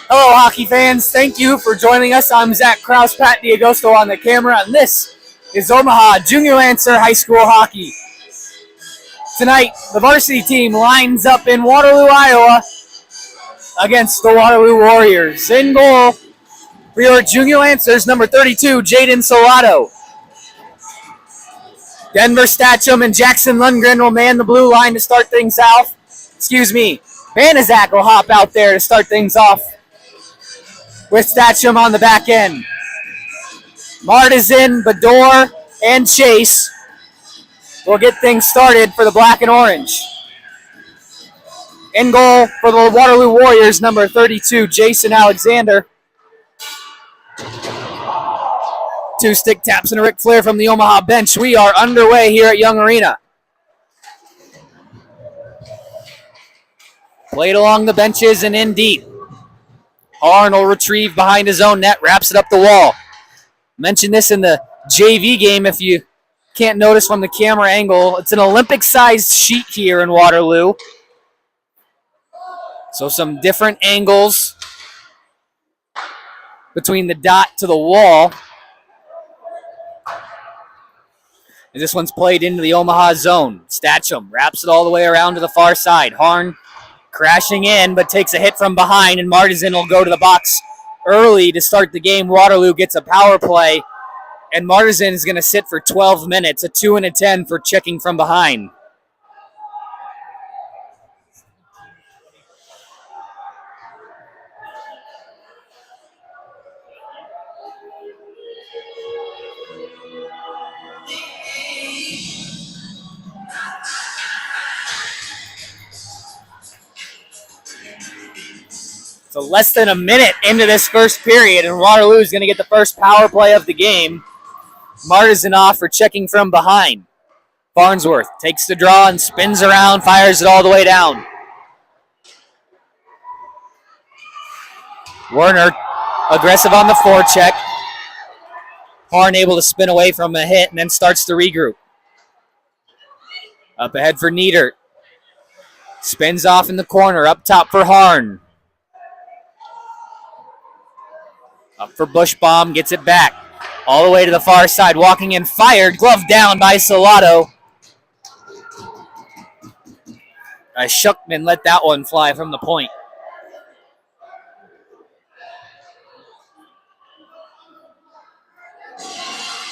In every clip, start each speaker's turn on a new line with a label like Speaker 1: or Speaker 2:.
Speaker 1: Hello, hockey fans. Thank you for joining us. I'm Zach Krause, Pat D'Agosto on the camera, and this is Omaha Junior Lancer High School Hockey. Tonight, the varsity team lines up in Waterloo, Iowa against the Waterloo Warriors. In goal for your Junior Lancers, number 32, Jaden Salato. Denver Statcham and Jackson Lundgren will man the blue line to start things off. Banaszak will hop out there to start things off with Statcham on the back end. Martizan, Bador, and Chase will get things started for the black and orange. In goal for the Waterloo Warriors, number 32, Jason Alexander. Two stick taps and a Ric Flair from the Omaha bench. We are underway here at Young Arena. Played along the benches and in deep. Harn will retrieve behind his own net, wraps it up the wall. Mentioned this in the JV game if you can't notice from the camera angle. It's an Olympic-sized sheet here in Waterloo. So some different angles between the dot to the wall. And this one's played into the Omaha zone. Statcham wraps it all the way around to the far side. Harn crashing in, but takes a hit from behind, and Martizan will go to the box early to start the game. Waterloo gets a power play, and Martizan is going to sit for 12 minutes, a 2 and a 10 for checking from behind. So less than a minute into this first period, and Waterloo is going to get the first power play of the game. Martizan off for checking from behind. Farnsworth takes the draw and spins around, fires it all the way down. Werner aggressive on the forecheck. Harn able to spin away from a hit and then starts to regroup. Up ahead for Niedert. Spins off in the corner, up top for Harn. Up for Bushbaum, gets it back. All the way to the far side, walking in, fired, glove down by Salato. Shuckman let that one fly from the point.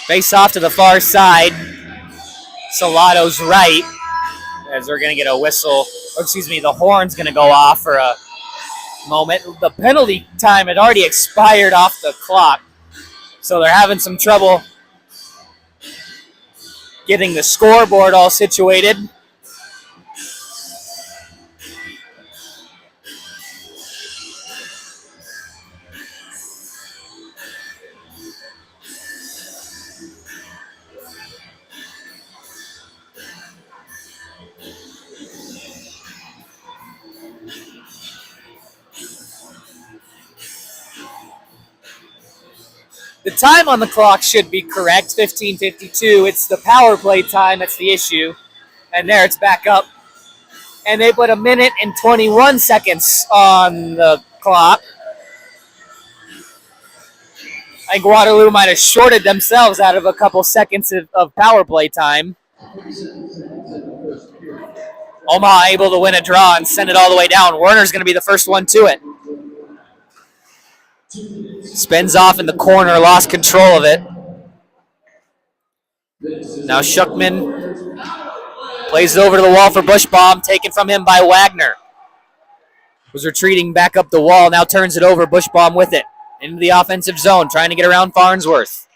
Speaker 1: Face off to the far side. Salato's right, as they're going to get a whistle. The horn's going to go off for a moment. The penalty time had already expired off the clock, so they're having some trouble getting the scoreboard all situated. The time on the clock should be correct, 15:52. It's the power play time that's the issue. And there it's back up. And they put 1 minute and 21 seconds on the clock. I think Waterloo might have shorted themselves out of a couple seconds of power play time. Omaha able to win a draw and send it all the way down. Werner's going to be the first one to it. Spins off in the corner, lost control of it. Now Shuckman plays it over to the wall for Bushbaum, taken from him by Wagner. Was retreating back up the wall, now turns it over, Bushbaum with it. Into the offensive zone, trying to get around Farnsworth.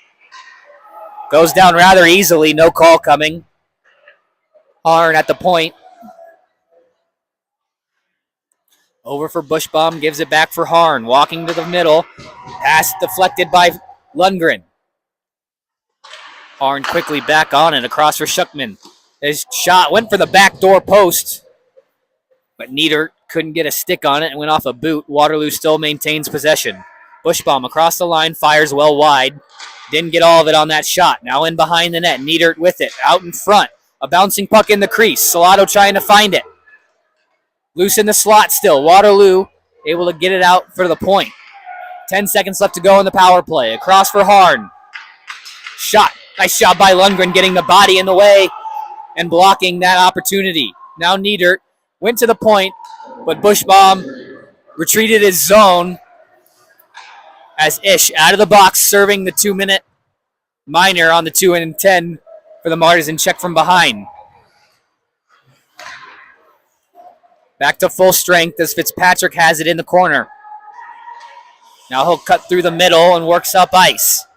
Speaker 1: Goes down rather easily, no call coming. Harn at the point. Over for Bushbaum, gives it back for Harn. Walking to the middle. Pass deflected by Lundgren. Harn quickly back on it, across for Shuckman. His shot went for the backdoor post, but Niedert couldn't get a stick on it and went off a boot. Waterloo still maintains possession. Bushbaum across the line, fires well wide. Didn't get all of it on that shot. Now in behind the net, Niedert with it. Out in front, a bouncing puck in the crease. Salato trying to find it. Loose in the slot still. Waterloo able to get it out for the point. 10 seconds left to go in the power play. Across for Harn. Shot. Nice job by Lundgren getting the body in the way and blocking that opportunity. Now Niedert went to the point, but Bushbaum retreated his zone as Ish out of the box serving the 2-minute minor on the 2-10 for the Martyrs and check from behind. Back to full strength as Fitzpatrick has it in the corner. Now he'll cut through the middle and works up ice.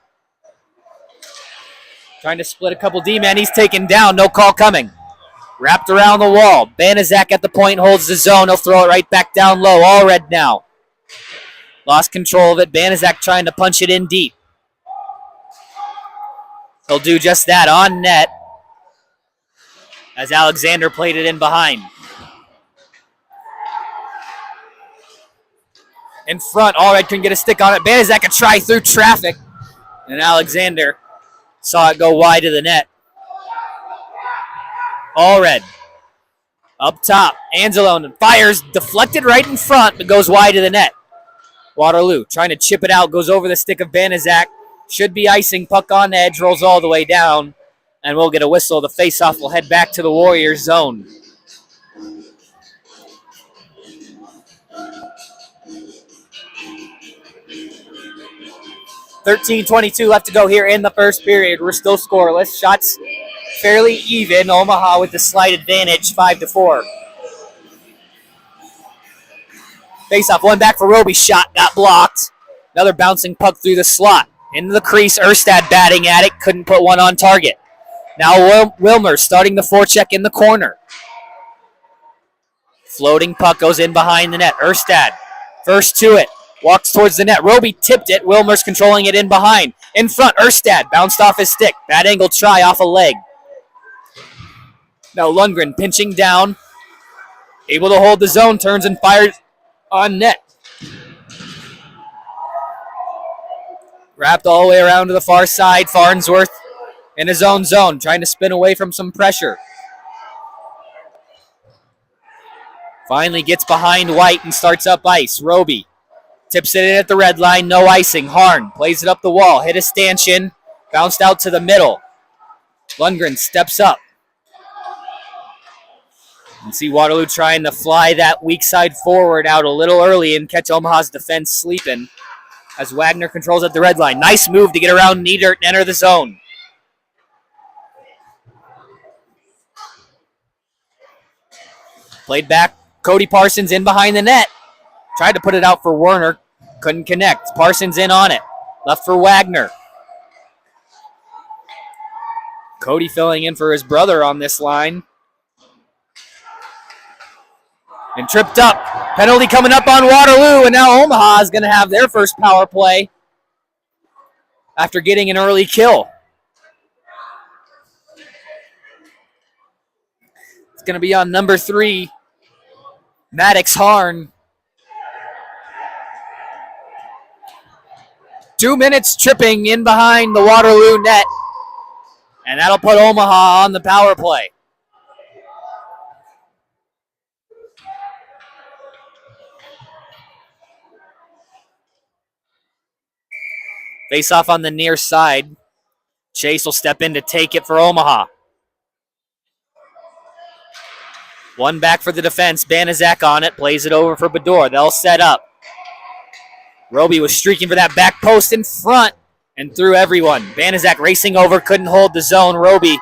Speaker 1: Trying to split a couple D-men. He's taken down. No call coming. Wrapped around the wall. Banaszak at the point holds the zone. He'll throw it right back down low. All red now. Lost control of it. Banaszak trying to punch it in deep. He'll do just that on net as Alexander played it in behind. In front, Allred couldn't get a stick on it. Banaszak could try through traffic. And Alexander saw it go wide of the net. Allred up top. Anzalone fires, deflected right in front, but goes wide of the net. Waterloo trying to chip it out, goes over the stick of Banaszak. Should be icing, puck on edge, rolls all the way down, and we'll get a whistle. The faceoff will head back to the Warriors zone. .13:22 left to go here in the first period. We're still scoreless. Shots fairly even. Omaha with the slight advantage, 5-4. Face-off, one back for Roby. Shot got blocked. Another bouncing puck through the slot. Into the crease, Erstad batting at it. Couldn't put one on target. Now Wilmer starting the forecheck in the corner. Floating puck goes in behind the net. Erstad first to it. Walks towards the net. Roby tipped it. Wilmer's controlling it in behind. In front, Erstad bounced off his stick. Bad angle try off a leg. Now Lundgren pinching down. Able to hold the zone. Turns and fires on net. Wrapped all the way around to the far side. Farnsworth in his own zone. Trying to spin away from some pressure. Finally gets behind White and starts up ice. Roby tips it in at the red line, no icing. Harn plays it up the wall, hit a stanchion, bounced out to the middle. Lundgren steps up. You can see Waterloo trying to fly that weak side forward out a little early and catch Omaha's defense sleeping as Wagner controls at the red line. Nice move to get around Niedert and enter the zone. Played back, Cody Parsons in behind the net. Tried to put it out for Werner. Couldn't connect. Parsons in on it. Left for Wagner. Cody filling in for his brother on this line. And tripped up. Penalty coming up on Waterloo, and now Omaha is going to have their first power play after getting an early kill. It's going to be on number 3, Maddox Harn. 2 minutes tripping in behind the Waterloo net. And that'll put Omaha on the power play. Face off on the near side. Chase will step in to take it for Omaha. One back for the defense. Banaszak on it. Plays it over for Bador. They'll set up. Roby was streaking for that back post in front and through everyone. Banaszak racing over, couldn't hold the zone. Roby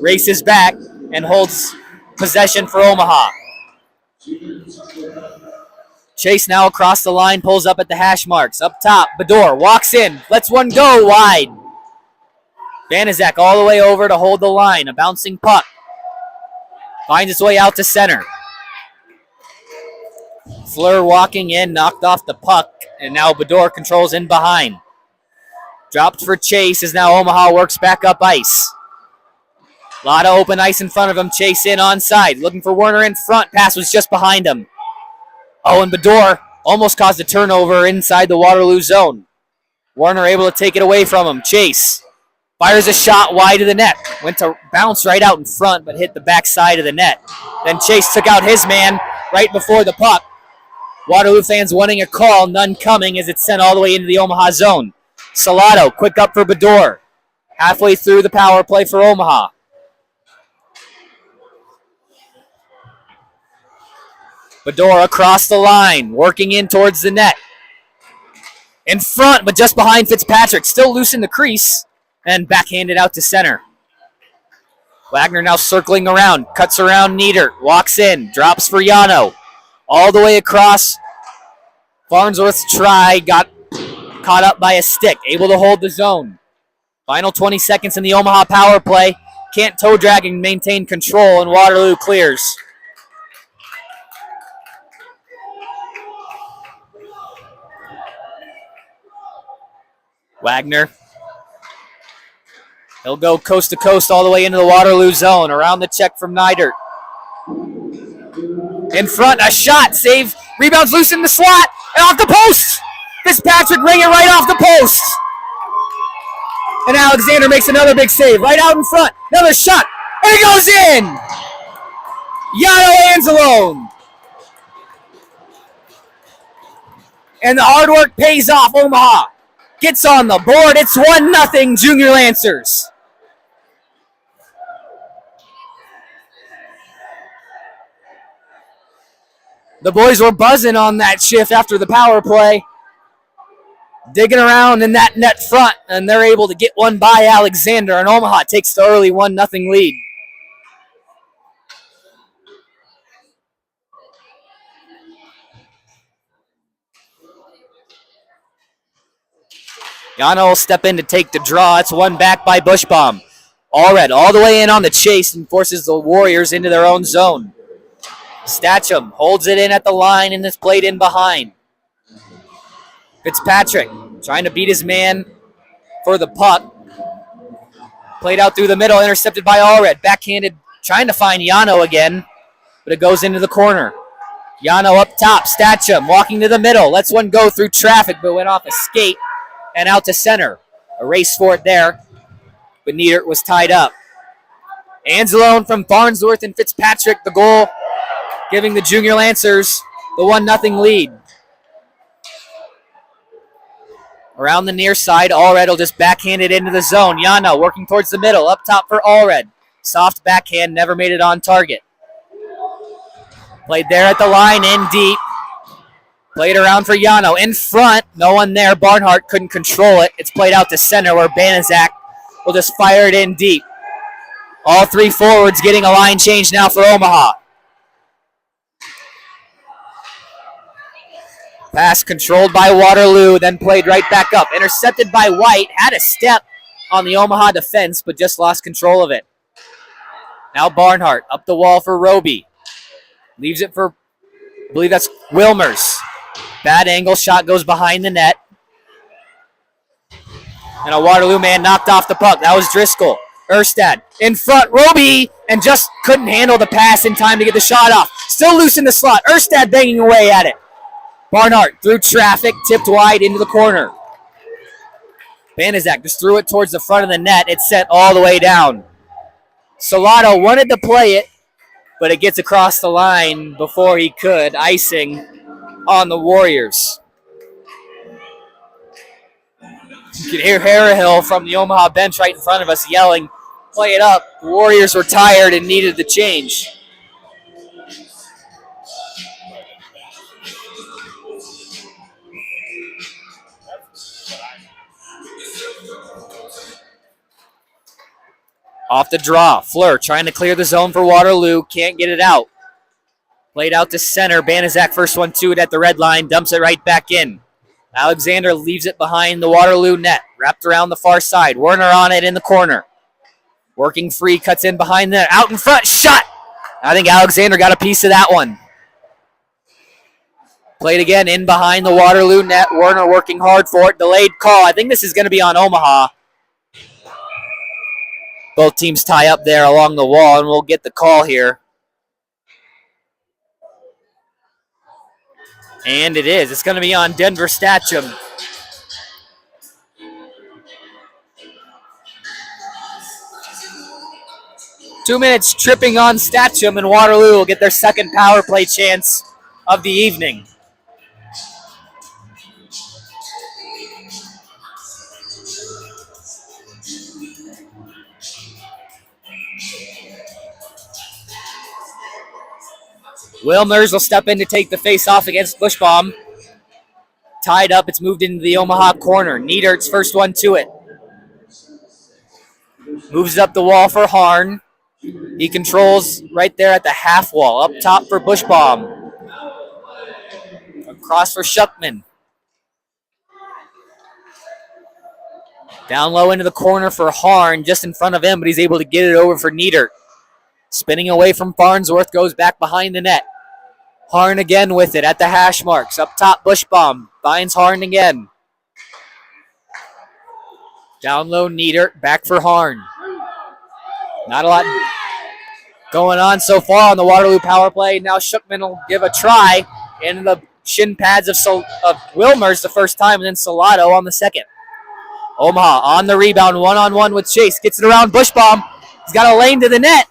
Speaker 1: races back and holds possession for Omaha. Chase now across the line, pulls up at the hash marks. Up top, Bador walks in, lets one go wide. Banaszak all the way over to hold the line. A bouncing puck. Finds its way out to center. Fleur walking in, knocked off the puck, and now Bador controls in behind. Dropped for Chase as now Omaha works back up ice. A lot of open ice in front of him. Chase in onside, looking for Werner in front. Pass was just behind him. Oh, and Bador almost caused a turnover inside the Waterloo zone. Werner able to take it away from him. Chase fires a shot wide of the net. Went to bounce right out in front, but hit the back side of the net. Then Chase took out his man right before the puck. Waterloo fans wanting a call, none coming as it's sent all the way into the Omaha zone. Salado, quick up for Bador. Halfway through the power play for Omaha. Bador across the line, working in towards the net. In front, but just behind Fitzpatrick. Still loose in the crease, and backhanded out to center. Wagner now circling around, cuts around Niedert, walks in, drops for Yano. All the way across. Farnsworth's try got caught up by a stick, able to hold the zone. Final 20 seconds in the Omaha power play. Can't toe drag and maintain control, and Waterloo clears. Wagner. He'll go coast to coast all the way into the Waterloo zone. Around the check from Neidert. In front, a shot, save, rebounds loose in the slot, and off the post. Fitzpatrick ring it right off the post. And Alexander makes another big save, right out in front. Another shot, and it goes in. Yano Anzalone. And the hard work pays off. Omaha gets on the board. It's 1-0 Junior Lancers. The boys were buzzing on that shift after the power play. Digging around in that net front, and they're able to get one by Alexander, and Omaha takes the early 1-0 lead. Yano will step in to take the draw. It's one back by Bushbaum. Allred all the way in on the chase and forces the Warriors into their own zone. Statcham holds it in at the line and is played in behind. Fitzpatrick trying to beat his man for the puck. Played out through the middle, intercepted by Allred. Backhanded, trying to find Yano again, but it goes into the corner. Yano up top, Statcham walking to the middle. Lets one go through traffic, but went off a skate and out to center. A race for it there, but Niedert was tied up. Anzalone from Farnsworth and Fitzpatrick, the goal, giving the Junior Lancers the 1-0 lead. Around the near side, Allred will just backhand it into the zone. Yano working towards the middle, up top for Allred. Soft backhand, never made it on target. Played there at the line, in deep. Played around for Yano. In front, no one there. Barnhart couldn't control it. It's played out to center where Banaszak will just fire it in deep. All three forwards getting a line change now for Omaha. Pass controlled by Waterloo, then played right back up. Intercepted by White. Had a step on the Omaha defense, but just lost control of it. Now Barnhart up the wall for Roby. Leaves it for, I believe that's Wilmers. Bad angle, shot goes behind the net. And a Waterloo man knocked off the puck. That was Driscoll. Erstad in front, Roby, and just couldn't handle the pass in time to get the shot off. Still loose in the slot. Erstad banging away at it. Barnhart through traffic, tipped wide into the corner. Banaszak just threw it towards the front of the net. It's sent all the way down. Salado wanted to play it, but it gets across the line before he could. Icing on the Warriors. You can hear Harrahill from the Omaha bench right in front of us yelling, "Play it up." The Warriors were tired and needed the change. Off the draw, Fleur trying to clear the zone for Waterloo, can't get it out. Played out to center, Banaszak first one to it at the red line, dumps it right back in. Alexander leaves it behind the Waterloo net, wrapped around the far side. Werner on it in the corner. Working free, cuts in behind the net, out in front, shot! I think Alexander got a piece of that one. Played again in behind the Waterloo net, Werner working hard for it, delayed call. I think this is going to be on Omaha. Both teams tie up there along the wall, and we'll get the call here. And it is. It's going to be on Denver Statcham. Two minutes tripping on Statcham, and Waterloo will get their second power play chance of the evening. Wilmers will step in to take the face-off against Bushbaum. Tied up, it's moved into the Omaha corner. Niedert's first one to it. Moves it up the wall for Harn. He controls right there at the half wall. Up top for Bushbaum. Across for Schuckman. Down low into the corner for Harn, just in front of him, but he's able to get it over for Niedert. Spinning away from Farnsworth, goes back behind the net. Harn again with it at the hash marks. Up top, Bushbaum finds Harn again. Down low, Niedert, back for Harn. Not a lot going on so far on the Waterloo power play. Now Schuckman will give a try into the shin pads of Wilmers the first time, and then Salado on the second. Omaha on the rebound, one-on-one with Chase. Gets it around Bushbaum. He's got a lane to the net.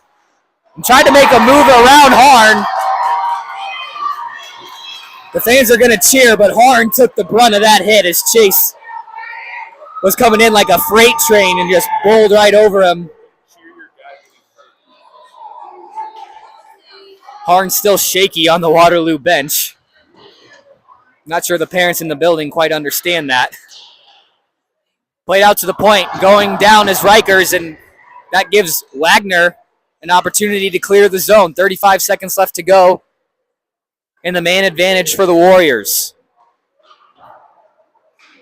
Speaker 1: And tried to make a move around Harn. The fans are going to cheer, but Harn took the brunt of that hit as Chase was coming in like a freight train and just bowled right over him. Harn's still shaky on the Waterloo bench. Not sure the parents in the building quite understand that. Played out to the point, going down is Rikers, and that gives Wagner an opportunity to clear the zone. 35 seconds left to go in the man advantage for the Warriors.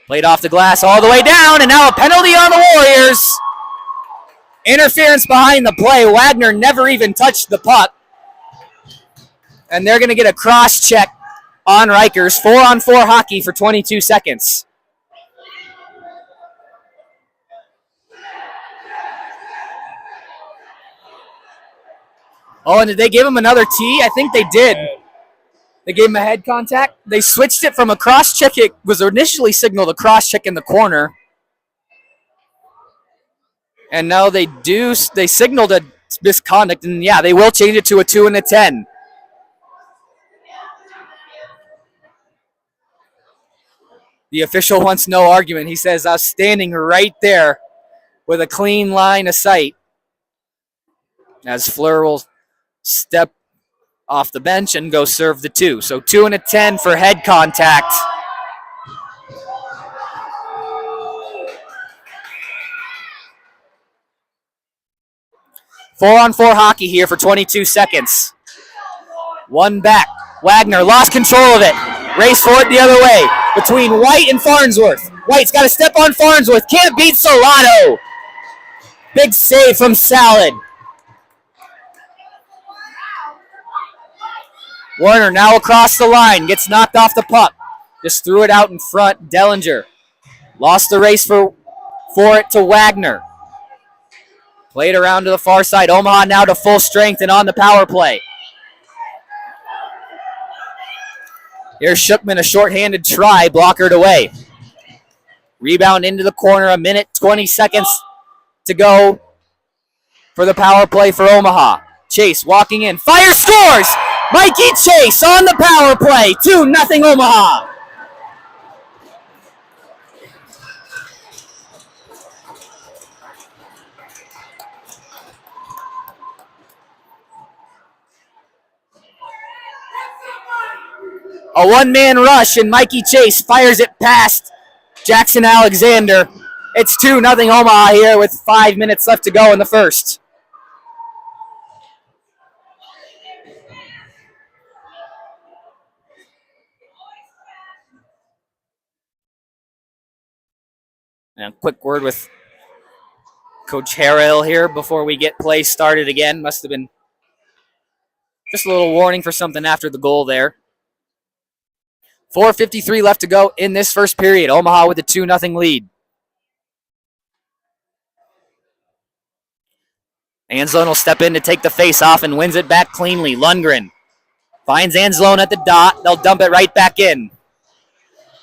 Speaker 1: Played off the glass all the way down, and now a penalty on the Warriors. Interference behind the play. Wagner never even touched the puck. And they're going to get a cross check on Rikers. 4-on-4 hockey for 22 seconds. Oh, and did they give him another T? I think they did. They gave him a head contact. They switched it from a cross check. It was initially signaled a cross check in the corner. And now they signaled a misconduct. And yeah, they will change it to a 2 and a 10. The official wants no argument. He says, I was standing right there with a clean line of sight. As Fleur will step off the bench and go serve the 2. So 2 and a 10 for head contact. Four-on-4 hockey here for 22 seconds. One back. Wagner lost control of it. Race for it the other way between White and Farnsworth. White's got to step on Farnsworth. Can't beat Salado. Big save from Salad. Warner now across the line. Gets knocked off the puck. Just threw it out in front. Dellinger lost the race for it to Wagner. Played around to the far side. Omaha now to full strength and on the power play. Here's Schuckman, a shorthanded try, blockered away. Rebound into the corner, a minute, 20 seconds to go for the power play for Omaha. Chase walking in, fire, scores! Mikey Chase on the power play, 2-0 Omaha. A one-man rush, and Mikey Chase fires it past Jackson Alexander. It's 2-0 Omaha here with 5 minutes left to go in the first. And a quick word with Coach Harrell here before we get play started again. Must have been just a little warning for something after the goal there. 4:53 left to go in this first period. Omaha with a 2-0 lead. Anzalone will step in to take the face off and wins it back cleanly. Lundgren finds Anzalone at the dot. They'll dump it right back in.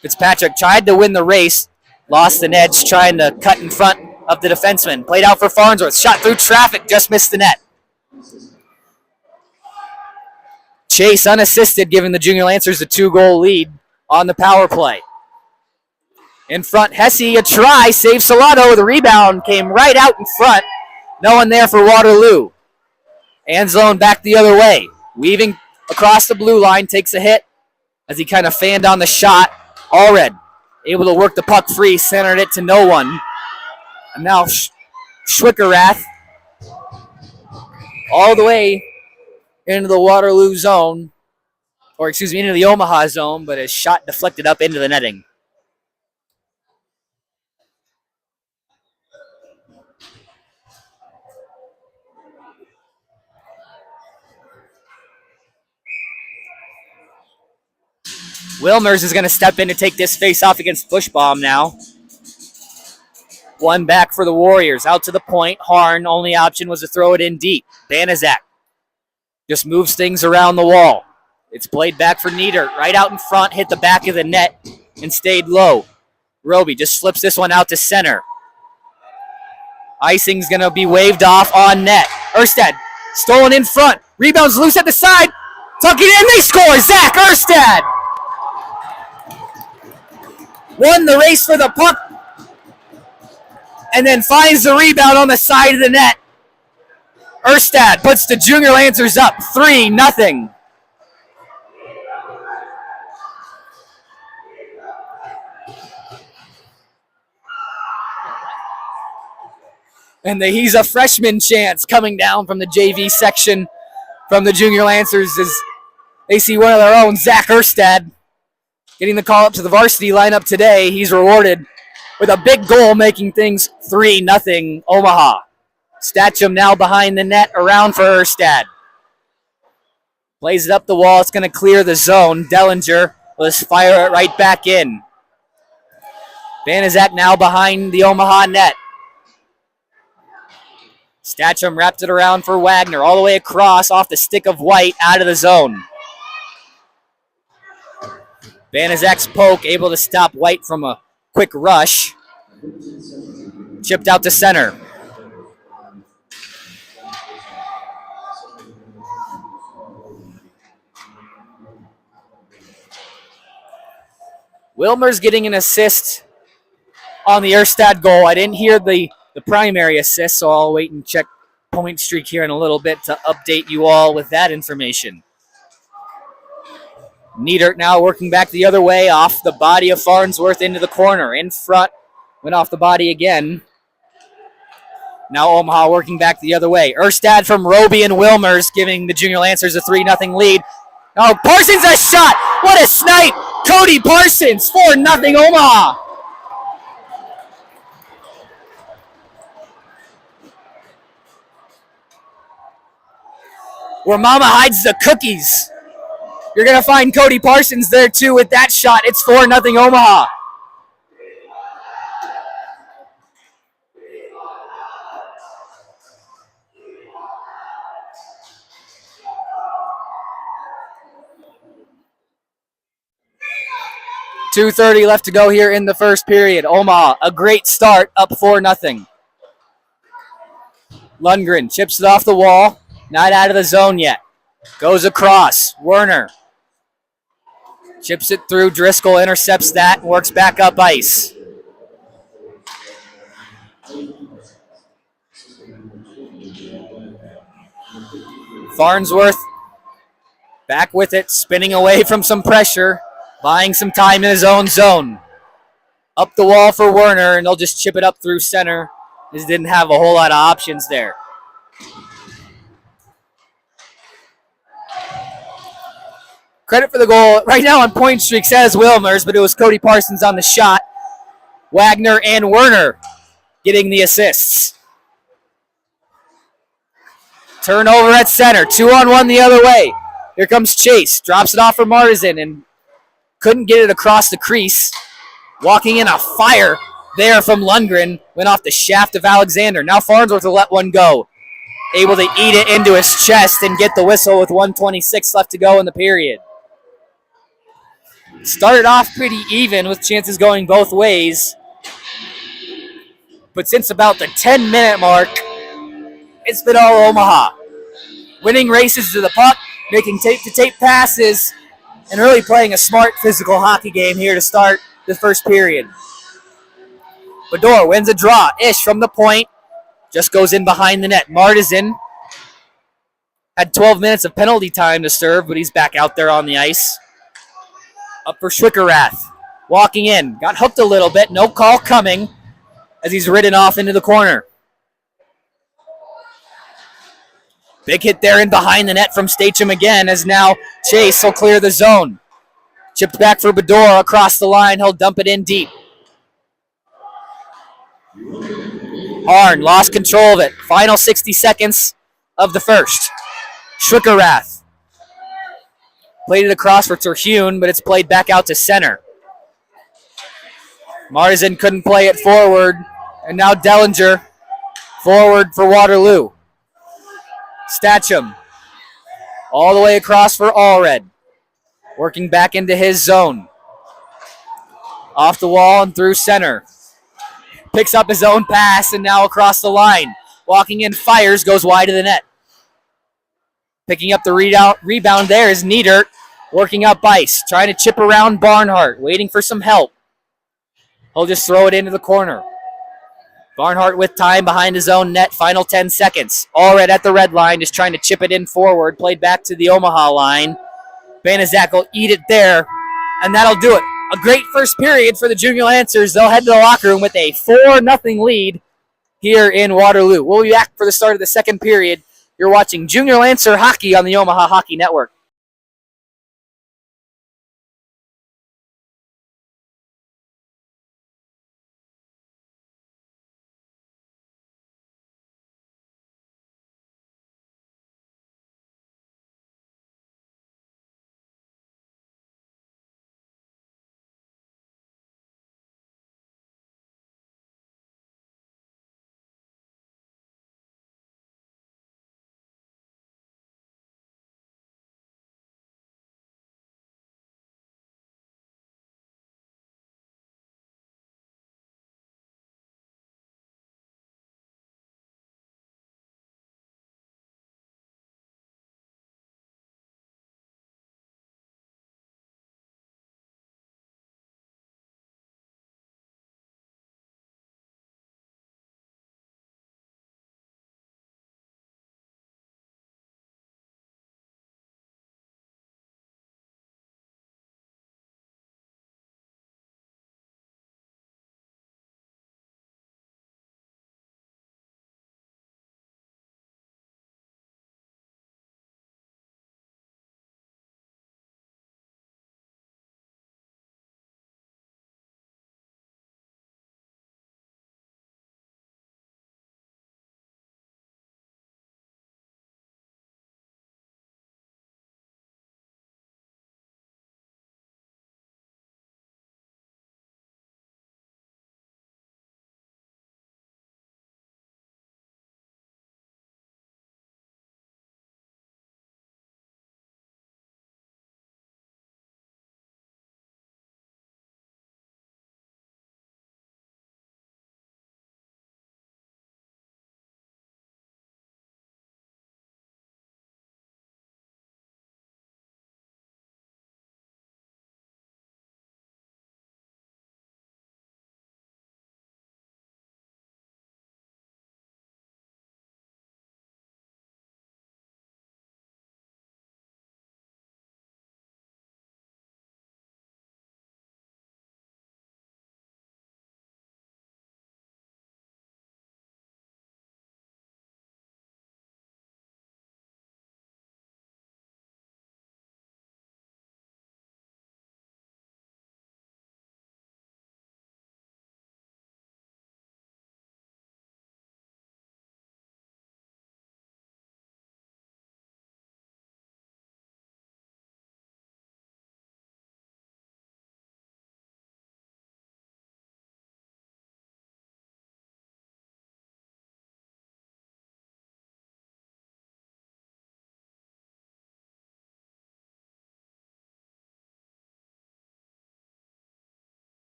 Speaker 1: Fitzpatrick tried to win the race. Lost an edge trying to cut in front of the defenseman. Played out for Farnsworth. Shot through traffic. Just missed the net. Chase unassisted, giving the Junior Lancers a 2-goal lead on the power play. In front, Hesse, a try, saves Salado. The rebound came right out in front. No one there for Waterloo. Anzalone back the other way. Weaving across the blue line, takes a hit as he kind of fanned on the shot. Allred able to work the puck free, centered it to no one. And now Schwickerath all the way into the Waterloo zone, or excuse me, into the Omaha zone, but his shot deflected up into the netting. Wilmers is going to step in to take this face-off against Bushbaum now. One back for the Warriors. Out to the point. Harn, only option was to throw it in deep. Banaszak just moves things around the wall. It's played back for Nieder. Right out in front, hit the back of the net and stayed low. Roby just flips this one out to center. Icing's going to be waved off on net. Erstad stolen in front. Rebounds loose at the side. Tucking in, they score. Zach Erstad won the race for the puck and then finds the rebound on the side of the net. Erstad puts the Junior Lancers up 3-0. And he's a freshman chance coming down from the JV section from the Junior Lancers as they see one of their own, Zach Erstad, getting the call up to the varsity lineup today. He's rewarded with a big goal, making things 3-0 Omaha. Statcham now behind the net, around for Erstad. Plays it up the wall. It's going to clear the zone. Dellinger will just fire it right back in. Banaszak now behind the Omaha net. Statcham wrapped it around for Wagner, all the way across, off the stick of White, out of the zone. Banaszak's poke, able to stop White from a quick rush. Chipped out to center. Wilmer's getting an assist on the Erstad goal. I didn't hear the primary assist, so I'll wait and check point streak here in a little bit to update you all with that information. Niedert now working back the other way, off the body of Farnsworth into the corner. In front, went off the body again. Now Omaha working back the other way. Erstad from Roby and Wilmers giving the Junior Lancers a 3-0 lead. Oh, Parsons a shot! What a snipe! Cody Parsons, 4-0 Omaha. Where Mama hides the cookies, you're going to find Cody Parsons there too with that shot. It's 4-0 Omaha. .2:30 left to go here in the first period. Omaha, a great start, up 4-0. Lundgren chips it off the wall. Not out of the zone yet. Goes across. Werner chips it through. Driscoll intercepts that and works back up ice. Farnsworth back with it, spinning away from some pressure, buying some time in his own zone. Up the wall for Werner, and they'll just chip it up through center. Just didn't have a whole lot of options there. Credit for the goal. Right now on point streak says Wilmers, but it was Cody Parsons on the shot. Wagner and Werner getting the assists. Turnover at center. 2-on-1 the other way. Here comes Chase. Drops it off for Martisan and couldn't get it across the crease. Walking in a fire there from Lundgren. Went off the shaft of Alexander. Now Farnsworth will let one go. Able to eat it into his chest and get the whistle with 1:26 left to go in the period. Started off pretty even with chances going both ways. But since about the 10-minute mark, it's been all Omaha. Winning races to the puck, making tape-to-tape passes, and really playing a smart physical hockey game here to start the first period. Bador wins a draw. Ish from the point. Just goes in behind the net. Martisan Had 12 minutes of penalty time to serve, but he's back out there on the ice. Up for Schwickerath. Walking in. Got hooked a little bit. No call coming as he's ridden off into the corner. Big hit there in behind the net from Stacham again, as now Chase will clear the zone. Chipped back for Bedore across the line. He'll dump it in deep. Harn lost control of it. Final 60 seconds of the first. Schwickerath. Played it across for Terhune, but it's played back out to center. Marzin couldn't play it forward, and now Dellinger forward for Waterloo. Stacham all the way across for Allred. Working back into his zone. Off the wall and through center. Picks up his own pass and now across the line. Walking in, fires, goes wide of the net. Picking up the rebound there is Niedert. Working up ice, trying to chip around Barnhart, waiting for some help. He'll just throw it into the corner. Barnhart with time behind his own net, final 10 seconds. Allred at the red line, just trying to chip it in forward, played back to the Omaha line. Banaszak will eat it there, and that'll do it. A great first period for the Junior Lancers. They'll head to the locker room with a 4-0 lead here in Waterloo. We'll be back for the start of the second period. You're watching Junior Lancer hockey on the Omaha Hockey Network.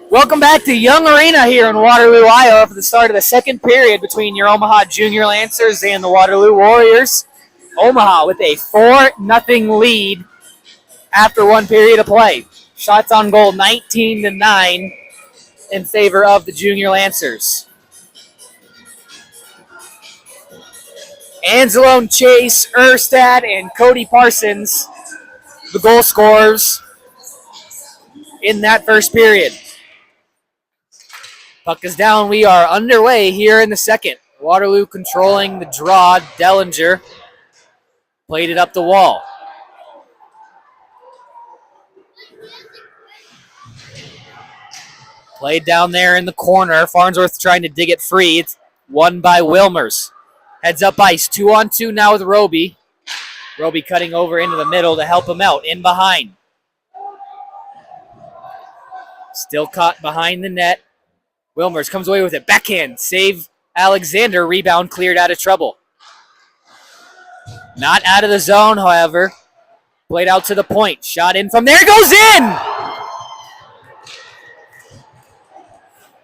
Speaker 1: Welcome back to Young Arena here in Waterloo, Iowa for the start of the second period between your Omaha Junior Lancers and the Waterloo Warriors. Omaha with a 4-0 lead after one period of play. Shots on goal 19-9 in favor of the Junior Lancers. Anzalone, Chase, Erstad, and Cody Parsons, the goal scorers in that first period. Puck is down. We are underway here in the second. Waterloo controlling the draw. Dellinger played it up the wall. Played down there in the corner. Farnsworth trying to dig it free. It's won by Wilmers. Heads up ice. 2-on-2 now with Roby. Roby cutting over into the middle to help him out. In behind. Still caught behind the net. Wilmers comes away with it. Backhand. Save Alexander. Rebound cleared out of trouble. Not out of the zone, however. Played out to the point. Shot in from there. Goes in!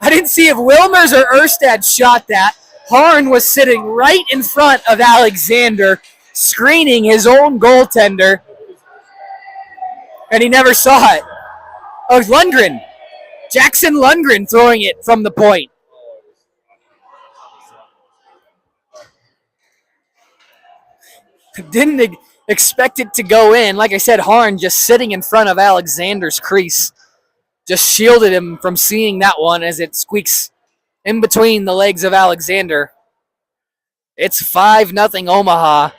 Speaker 1: I didn't see if Wilmers or Erstad shot that. Harn was sitting right in front of Alexander, screening his own goaltender, and he never saw it. Oh, it's Lundgren. Jackson Lundgren throwing it from the point. Didn't expect it to go in. Like I said, Harn just sitting in front of Alexander's crease. Just shielded him from seeing that one as it squeaks in between the legs of Alexander. It's 5-0 Omaha.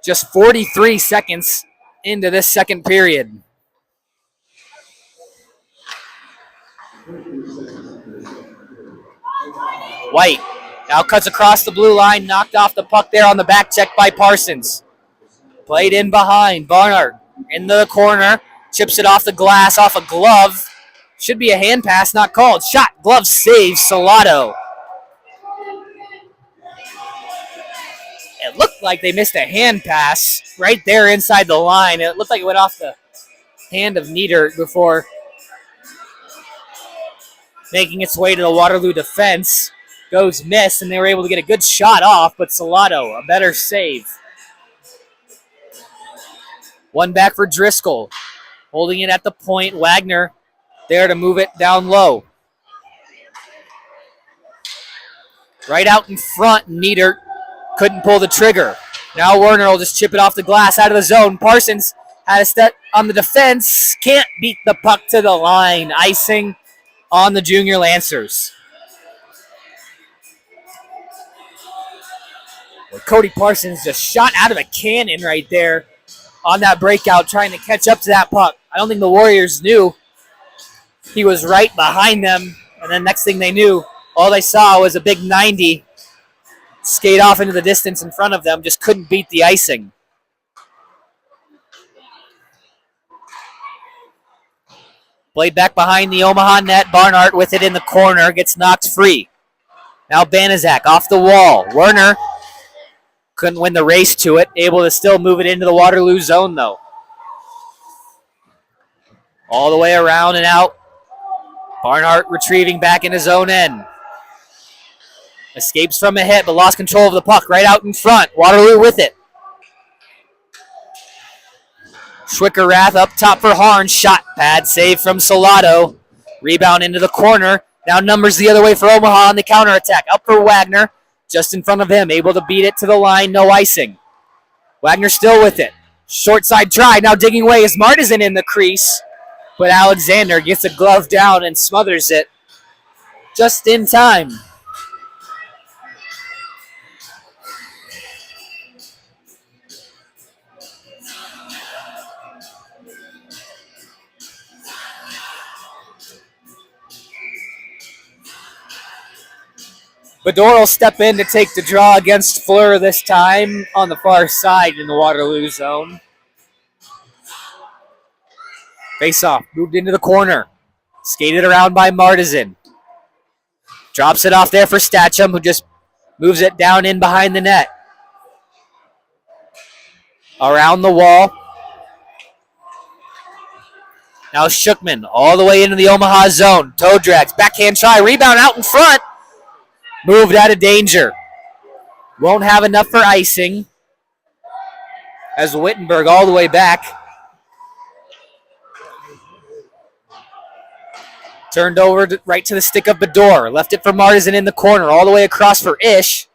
Speaker 1: Just 43 seconds into this second period. White now cuts across the blue line, knocked off the puck there on the back check by Parsons. Played in behind. Barnard into the corner, chips it off the glass, off a glove. Should be a hand pass, not called. Shot, glove save, Salado. It looked like they missed a hand pass right there inside the line. It looked like it went off the hand of Nieder before making its way to the Waterloo defense. Goes miss, and they were able to get a good shot off, but Salado, a better save. One back for Driscoll. Holding it at the point. Wagner there to move it down low. Right out in front, Nieder couldn't pull the trigger. Now Werner will just chip it off the glass out of the zone. Parsons had a step on the defense. Can't beat the puck to the line. Icing on the Junior Lancers. Well, Cody Parsons just shot out of a cannon right there on that breakout, trying to catch up to that puck. I don't think the Warriors knew he was right behind them, and then next thing they knew, all they saw was a big 90 skate off into the distance in front of them, just couldn't beat the icing. Played back behind the Omaha net. Barnard with it in the corner, gets knocked free. Now Banaszak off the wall. Werner couldn't win the race to it, able to still move it into the Waterloo zone though. All the way around and out. Barnhart retrieving back in his own end. Escapes from a hit, but lost control of the puck right out in front. Waterloo with it. Schwickerath up top for Harn. Shot pad save from Salado. Rebound into the corner. Now numbers the other way for Omaha on the counterattack. Up for Wagner. Just in front of him. Able to beat it to the line. No icing. Wagner still with it. Short side try. Now digging away is Martizan in the crease. But Alexander gets a glove down and smothers it just in time. Bador will step in to take the draw against Fleur this time on the far side in the Waterloo zone. Face off, moved into the corner. Skated around by Martizan. Drops it off there for Statcham, who just moves it down in behind the net. Around the wall. Now Shookman all the way into the Omaha zone. Toe drags, backhand try, rebound out in front. Moved out of danger. Won't have enough for icing. As Wittenberg all the way back. Turned over right to the stick of Bador. Left it for Marzin in the corner. All the way across for Ish.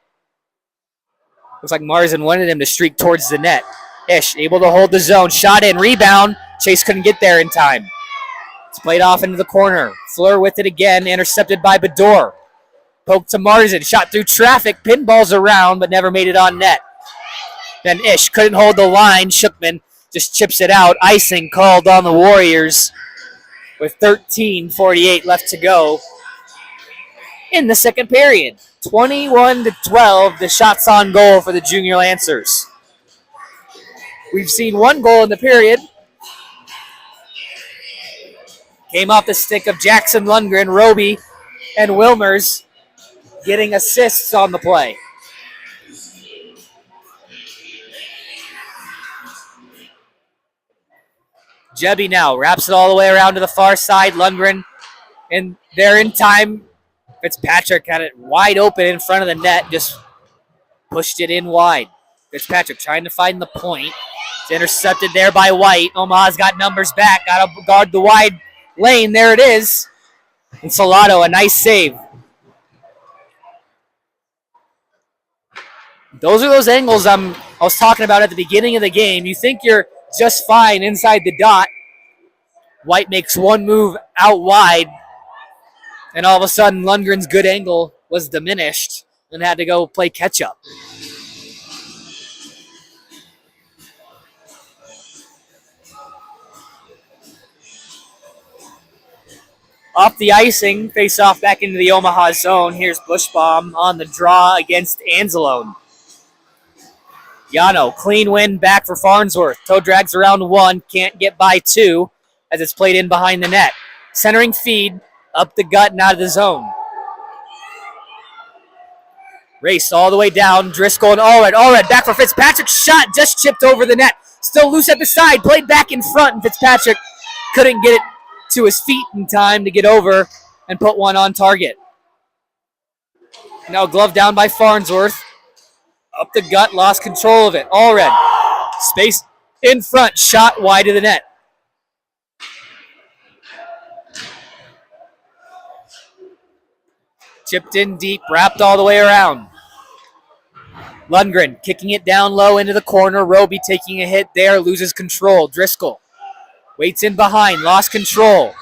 Speaker 1: Looks like Marzin wanted him to streak towards the net. Ish able to hold the zone. Shot in. Rebound. Chase couldn't get there in time. It's played off into the corner. Fleur with it again. Intercepted by Bador. Poke to Marzin. Shot through traffic. Pinballs around, but never made it on net. Then Ish couldn't hold the line. Shookman just chips it out. Icing called on the Warriors with 13:48 left to go in the second period. 21-12, the shots on goal for the Junior Lancers. We've seen one goal in the period. Came off the stick of Jackson Lundgren, Roby, and Wilmers getting assists on the play. Jebby now wraps it all the way around to the far side. Lundgren, and they're in time. Fitzpatrick had it wide open in front of the net, just pushed it in wide. Fitzpatrick trying to find the point. It's intercepted there by White. Omaha's got numbers back. Got to guard the wide lane. There it is. And Salado, a nice save. Those are those angles I was talking about at the beginning of the game. You think you're just fine inside the dot. White makes one move out wide, and all of a sudden Lundgren's good angle was diminished and had to go play catch-up. Off the icing, face off back into the Omaha zone. Here's Bushbaum on the draw against Anzalone. Yano, clean win back for Farnsworth. Toe drags around one, can't get by two as it's played in behind the net. Centering feed, up the gut and out of the zone. Race all the way down, Driscoll and Allred back for Fitzpatrick. Shot just chipped over the net. Still loose at the side, played back in front, and Fitzpatrick couldn't get it to his feet in time to get over and put one on target. Now glove down by Farnsworth. Up the gut, lost control of it. Allred, space in front, shot wide of the net. Chipped in deep, wrapped all the way around. Lundgren kicking it down low into the corner. Roby taking a hit there, loses control. Driscoll waits in behind, lost control.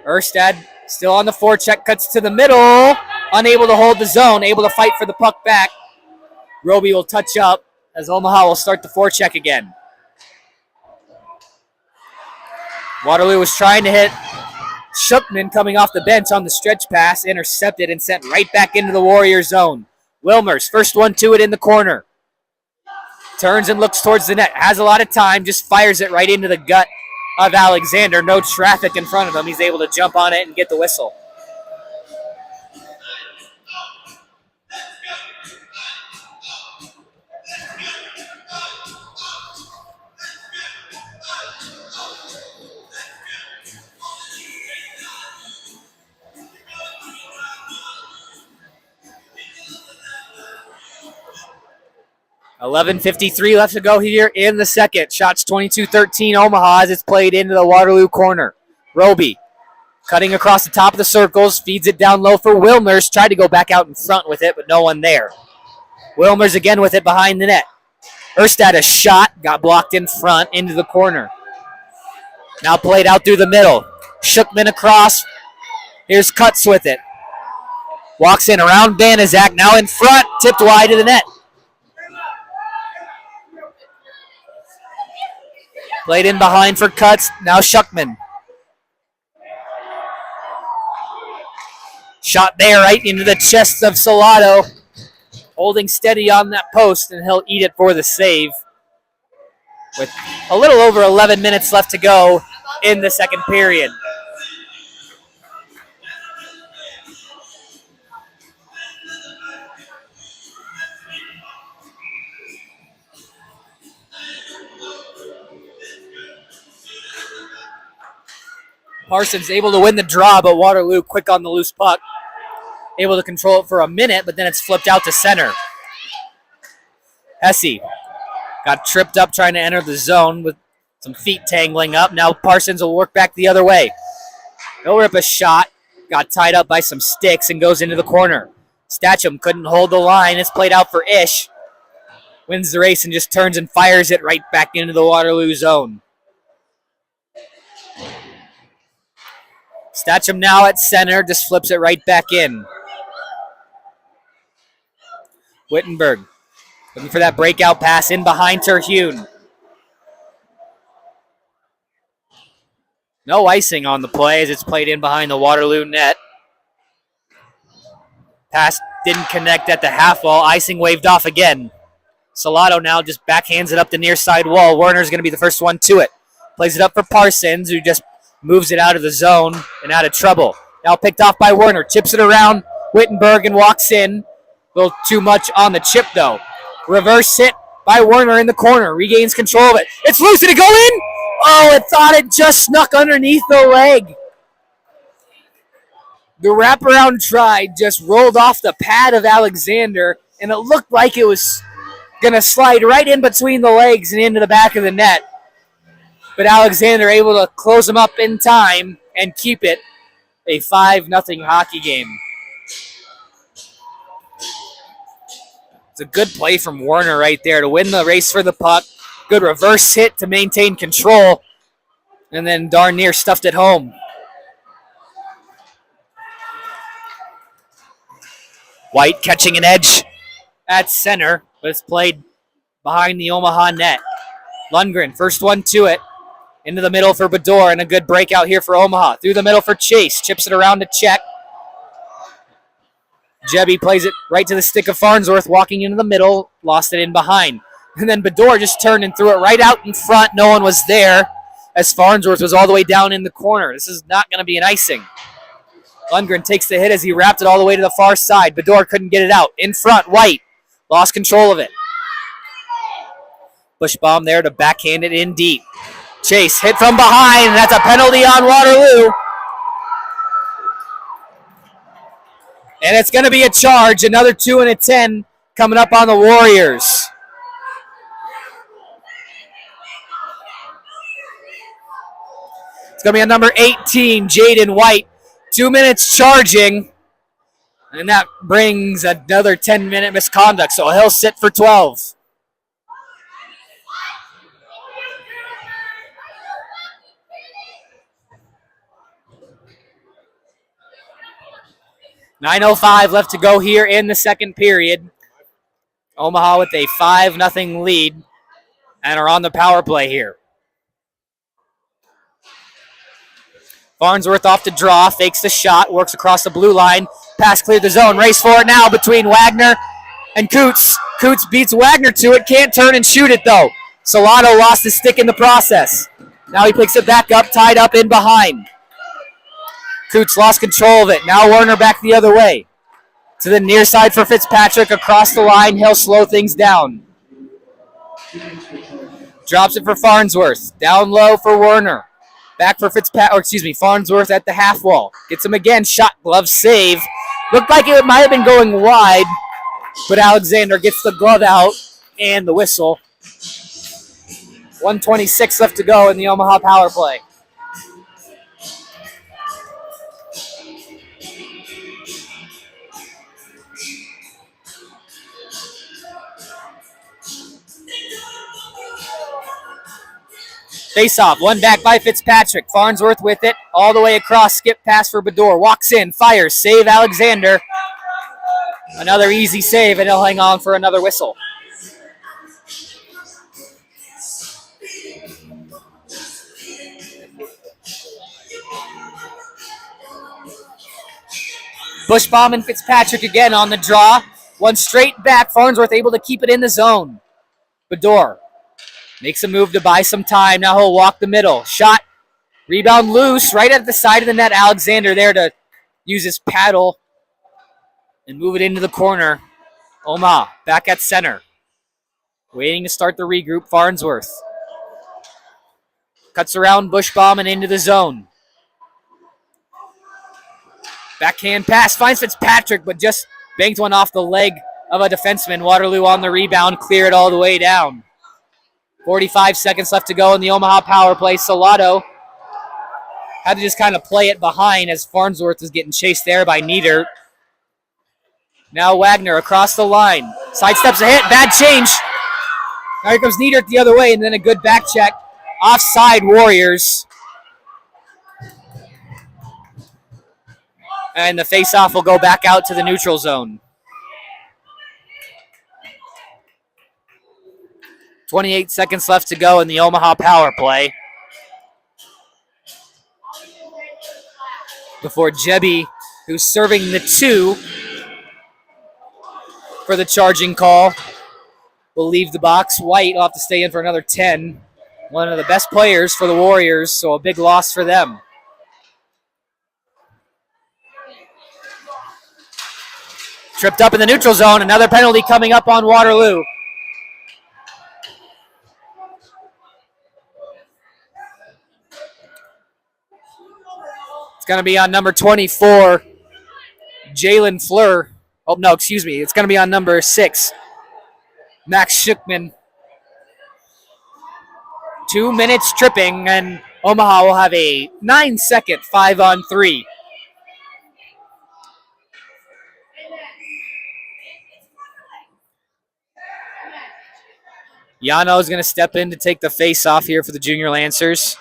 Speaker 1: Erstad still on the forecheck, cuts to the middle. Unable to hold the zone, able to fight for the puck back. Roby will touch up as Omaha will start the forecheck again. Waterloo was trying to hit Shookman coming off the bench on the stretch pass, intercepted and sent right back into the Warrior zone. Wilmers, first one to it in the corner. Turns and looks towards the net, has a lot of time, just fires it right into the gut of Alexander. No traffic in front of him. He's able to jump on it and get the whistle. $11:53 left to go here in the second. Shots 22-13 Omaha as it's played into the Waterloo corner. Roby cutting across the top of the circles, feeds it down low for Wilmers. Tried to go back out in front with it, but no one there. Wilmers again with it behind the net. Erstad a shot, got blocked in front into the corner. Now played out through the middle. Shookman across. Here's Cuts with it. Walks in around Banaszak, now in front, tipped wide to the net. Played in behind for Cuts, now Shookman. Shot there right into the chest of Salado. Holding steady on that post, and he'll eat it for the save. With a little over 11 minutes left to go in the second period. Parsons able to win the draw, but Waterloo quick on the loose puck. Able to control it for a minute, but then it's flipped out to center. Hesse got tripped up trying to enter the zone with some feet tangling up. Now Parsons will work back the other way. He'll rip a shot. Got tied up by some sticks and goes into the corner. Statcham couldn't hold the line. It's played out for Ish. Wins the race and just turns and fires it right back into the Waterloo zone. Statcham now at center, just flips it right back in. Wittenberg looking for that breakout pass in behind Terhune. No icing on the play as it's played in behind the Waterloo net. Pass didn't connect at the half wall. Icing waved off again. Salato now just backhands it up the near side wall. Werner's going to be the first one to it. Plays it up for Parsons, who just moves it out of the zone and out of trouble. Now picked off by Werner. Chips it around Wittenberg and walks in. A little too much on the chip, though. Reverse hit by Werner in the corner. Regains control of it. It's loose. Did it go in? Oh, it thought it just snuck underneath the leg. The wraparound try just rolled off the pad of Alexander, and it looked like it was going to slide right in between the legs and into the back of the net. But Alexander able to close him up in time and keep it a 5-0 hockey game. It's a good play from Werner right there to win the race for the puck. Good reverse hit to maintain control. And then darn near stuffed it home. White catching an edge at center, but it's played behind the Omaha net. Lundgren, first one to it. Into the middle for Bador, and a good breakout here for Omaha. Through the middle for Chase. Chips it around to Check. Jebby plays it right to the stick of Farnsworth, walking into the middle. Lost it in behind. And then Bador just turned and threw it right out in front. No one was there as Farnsworth was all the way down in the corner. This is not going to be an icing. Lundgren takes the hit as he wrapped it all the way to the far side. Bador couldn't get it out. In front, White lost control of it. Bushbaum there to backhand it in deep. Chase hit from behind. That's a penalty on Waterloo. And it's going to be a charge. Another 2 and a 10 coming up on the Warriors. It's going to be on number 18, Jaden White. 2 minutes charging. And that brings another 10-minute misconduct. So he'll sit for 12. .9:05 left to go here in the second period. Omaha with a 5-0 lead and are on the power play here. Farnsworth off to draw, fakes the shot, works across the blue line. Pass cleared the zone, race for it now between Wagner and Coots. Coots beats Wagner to it, can't turn and shoot it though. Solano lost his stick in the process. Now he picks it back up, tied up in behind. Coots lost control of it. Now Werner back the other way. To the near side for Fitzpatrick. Across the line, he'll slow things down. Drops it for Farnsworth. Down low for Werner. Back for Farnsworth at the half wall. Gets him again. Shot, glove, save. Looked like it might have been going wide, but Alexander gets the glove out and the whistle. 1:26 left to go in the Omaha power play. Face-off, one back by Fitzpatrick. Farnsworth with it, all the way across, skip pass for Bador. Walks in, fires, save Alexander. Another easy save, and he'll hang on for another whistle. Bushbaum and Fitzpatrick again on the draw. One straight back, Farnsworth able to keep it in the zone. Bador makes a move to buy some time. Now he'll walk the middle. Shot. Rebound loose. Right at the side of the net. Alexander there to use his paddle and move it into the corner. Omaha back at center. Waiting to start the regroup. Farnsworth cuts around Bushbaum and into the zone. Backhand pass finds Fitzpatrick, but just banked one off the leg of a defenseman. Waterloo on the rebound, clear it all the way down. 45 seconds left to go in the Omaha power play. Salado had to just kind of play it behind as Farnsworth was getting chased there by Nieder. Now Wagner across the line. Sidesteps a hit, bad change. Now here comes Nieder the other way, and then a good back check. Offside Warriors. And the face-off will go back out to the neutral zone. 28 seconds left to go in the Omaha power play. Before Jebby, who's serving the 2 for the charging call, will leave the box. White will have to stay in for another 10. One of the best players for the Warriors, so a big loss for them. Tripped up in the neutral zone. Another penalty coming up on Waterloo. It's going to be on number 24, Jalen Fleur. Oh, no, excuse me. It's going to be on number 6, Max Schickman. 2 minutes tripping, and Omaha will have a 9-second 5-on-3. Yano is going to step in to take the face-off here for the Junior Lancers.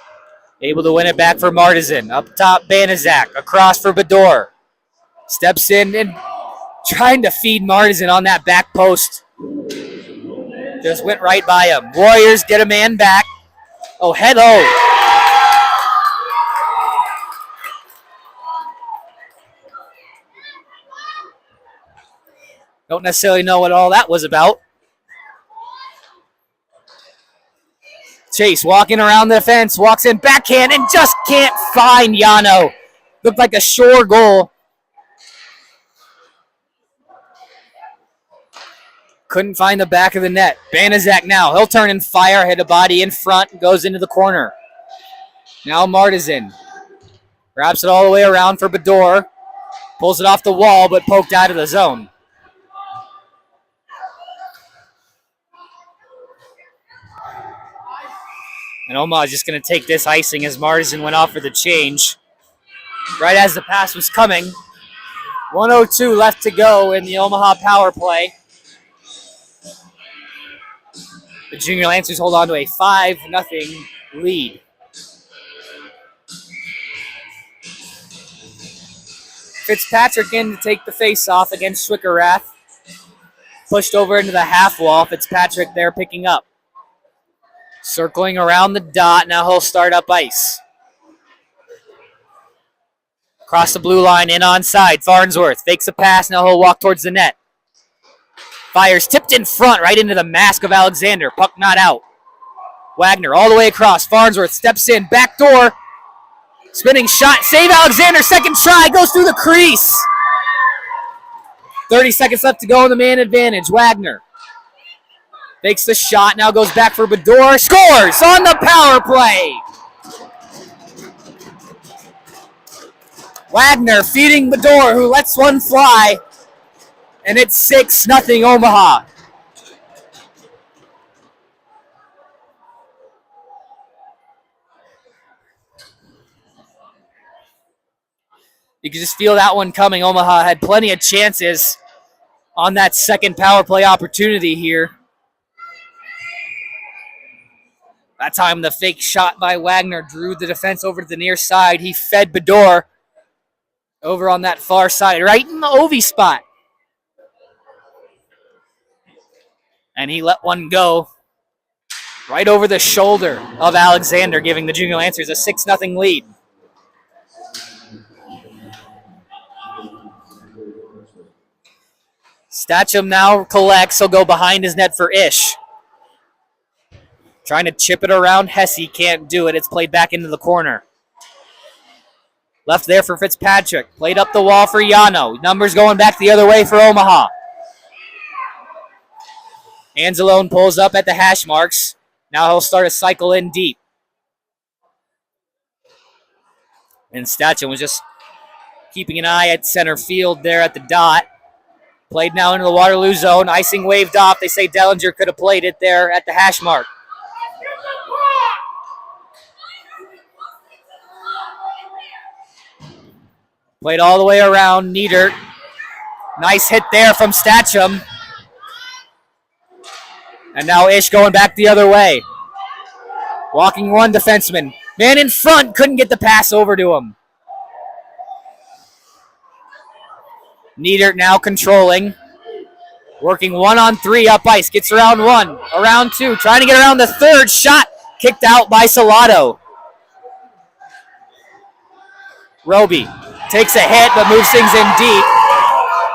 Speaker 1: Able to win it back for Martizan. Up top, Banaszak. Across for Bador. Steps in and trying to feed Martizan on that back post. Just went right by him. Warriors get a man back. Oh, hello. Don't necessarily know what all that was about. Chase walking around the fence, walks in backhand and just can't find Yano. Looked like a sure goal. Couldn't find the back of the net. Banaszak now. He'll turn and fire, hit a body in front, goes into the corner. Now Martizan. Wraps it all the way around for Bador. Pulls it off the wall, but poked out of the zone. And Omaha is just going to take this icing as Martizan went off for the change. Right as the pass was coming. 1:02 left to go in the Omaha power play. The Junior Lancers hold on to a 5-0 lead. Fitzpatrick in to take the face-off against Schwickerath. Pushed over into the half wall. Fitzpatrick there picking up. Circling around the dot. Now he'll start up ice. Across the blue line, in onside. Farnsworth fakes a pass. Now he'll walk towards the net. Fires tipped in front, right into the mask of Alexander. Puck not out. Wagner all the way across. Farnsworth steps in. Back door. Spinning shot. Save Alexander. Second try. Goes through the crease. 30 seconds left to go in the man advantage. Wagner fakes the shot. Now goes back for Bador. Scores on the power play. Wagner feeding Bador, who lets one fly. And it's 6-0 Omaha. You can just feel that one coming. Omaha had plenty of chances on that second power play opportunity here. That time the fake shot by Wagner drew the defense over to the near side. He fed Bador over on that far side, right in the Ovi spot. And he let one go right over the shoulder of Alexander, giving the Junior Lancers a 6-0 lead. Statcham now collects. He'll go behind his net for Ish. Trying to chip it around Hesse. Can't do it. It's played back into the corner. Left there for Fitzpatrick. Played up the wall for Yano. Numbers going back the other way for Omaha. Anzalone pulls up at the hash marks. Now he'll start a cycle in deep. And Statcham was just keeping an eye at center field there at the dot. Played now into the Waterloo zone. Icing waved off. They say Dellinger could have played it there at the hash mark. Played all the way around. Niedert. Nice hit there from Statcham. And now Ish going back the other way. Walking one defenseman. Man in front, couldn't get the pass over to him. Niedert now controlling. Working 1-on-3 up ice. Gets around one, around two. Trying to get around the third. Shot kicked out by Salado. Roby takes a hit but moves things in deep.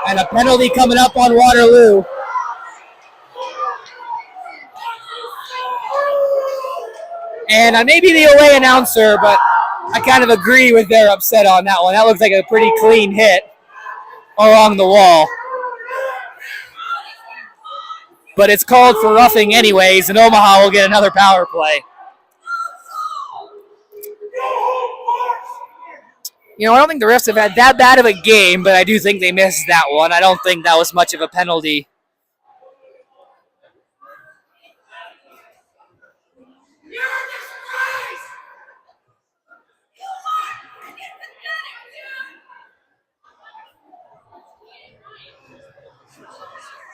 Speaker 1: And a penalty coming up on Waterloo. And I may be the away announcer, but I kind of agree with their upset on that one. That looks like a pretty clean hit along the wall. But it's called for roughing anyways, and Omaha will get another power play. You know, I don't think the refs have had that bad of a game, but I do think they missed that one. I don't think that was much of a penalty.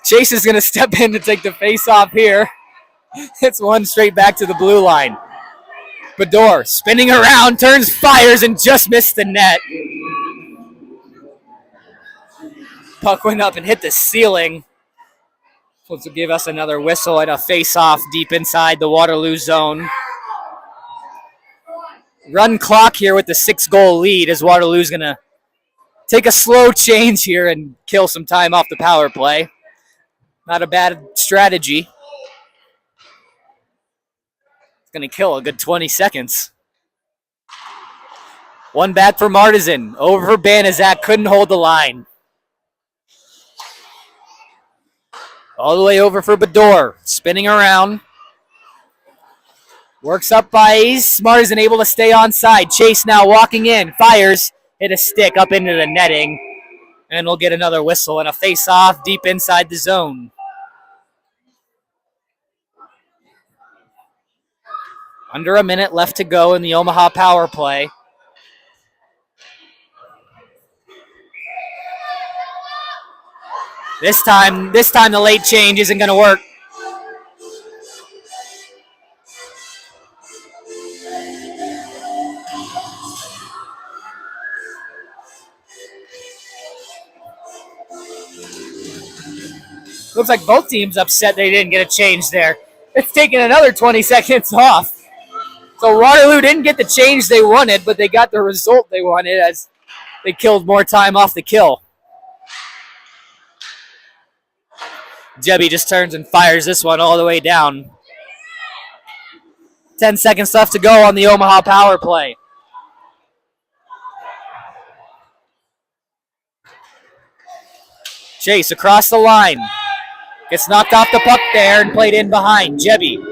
Speaker 1: Chase is going to step in to take the face off here. It's one straight back to the blue line. Bador spinning around, turns, fires, and just missed the net. Puck went up and hit the ceiling. This will give us another whistle and a face-off deep inside the Waterloo zone. Run clock here with the 6-goal lead as Waterloo's going to take a slow change here and kill some time off the power play. Not a bad strategy. It's going to kill a good 20 seconds. One back for Martisan. Over for Banizak. Couldn't hold the line. All the way over for Bador. Spinning around. Works up by Ace. Martisan able to stay onside. Chase now walking in. Fires. Hit a stick up into the netting. And we'll get another whistle and a face-off deep inside the zone. Under a minute left to go in the Omaha power play. This time the late change isn't going to work. Looks like both teams upset they didn't get a change there. It's taking another 20 seconds off. So Waterloo didn't get the change they wanted, but they got the result they wanted as they killed more time off the kill. Jebby just turns and fires this one all the way down. 10 seconds left to go on the Omaha power play. Chase across the line. Gets knocked off the puck there and played in behind. Jebby.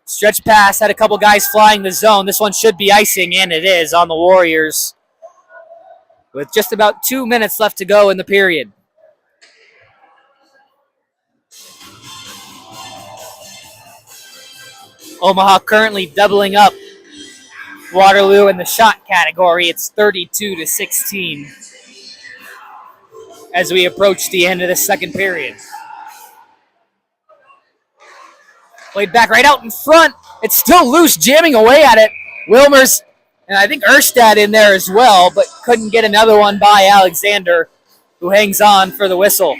Speaker 1: Stretch pass, had a couple guys flying the zone. This one should be icing, and it is on the Warriors. With just about 2 minutes left to go in the period. Omaha currently doubling up Waterloo in the shot category. It's 32-16 as we approach the end of the second period. Played back right out in front. It's still loose, jamming away at it. Wilmers, and I think Erstad in there as well, but couldn't get another one by Alexander, who hangs on for the whistle.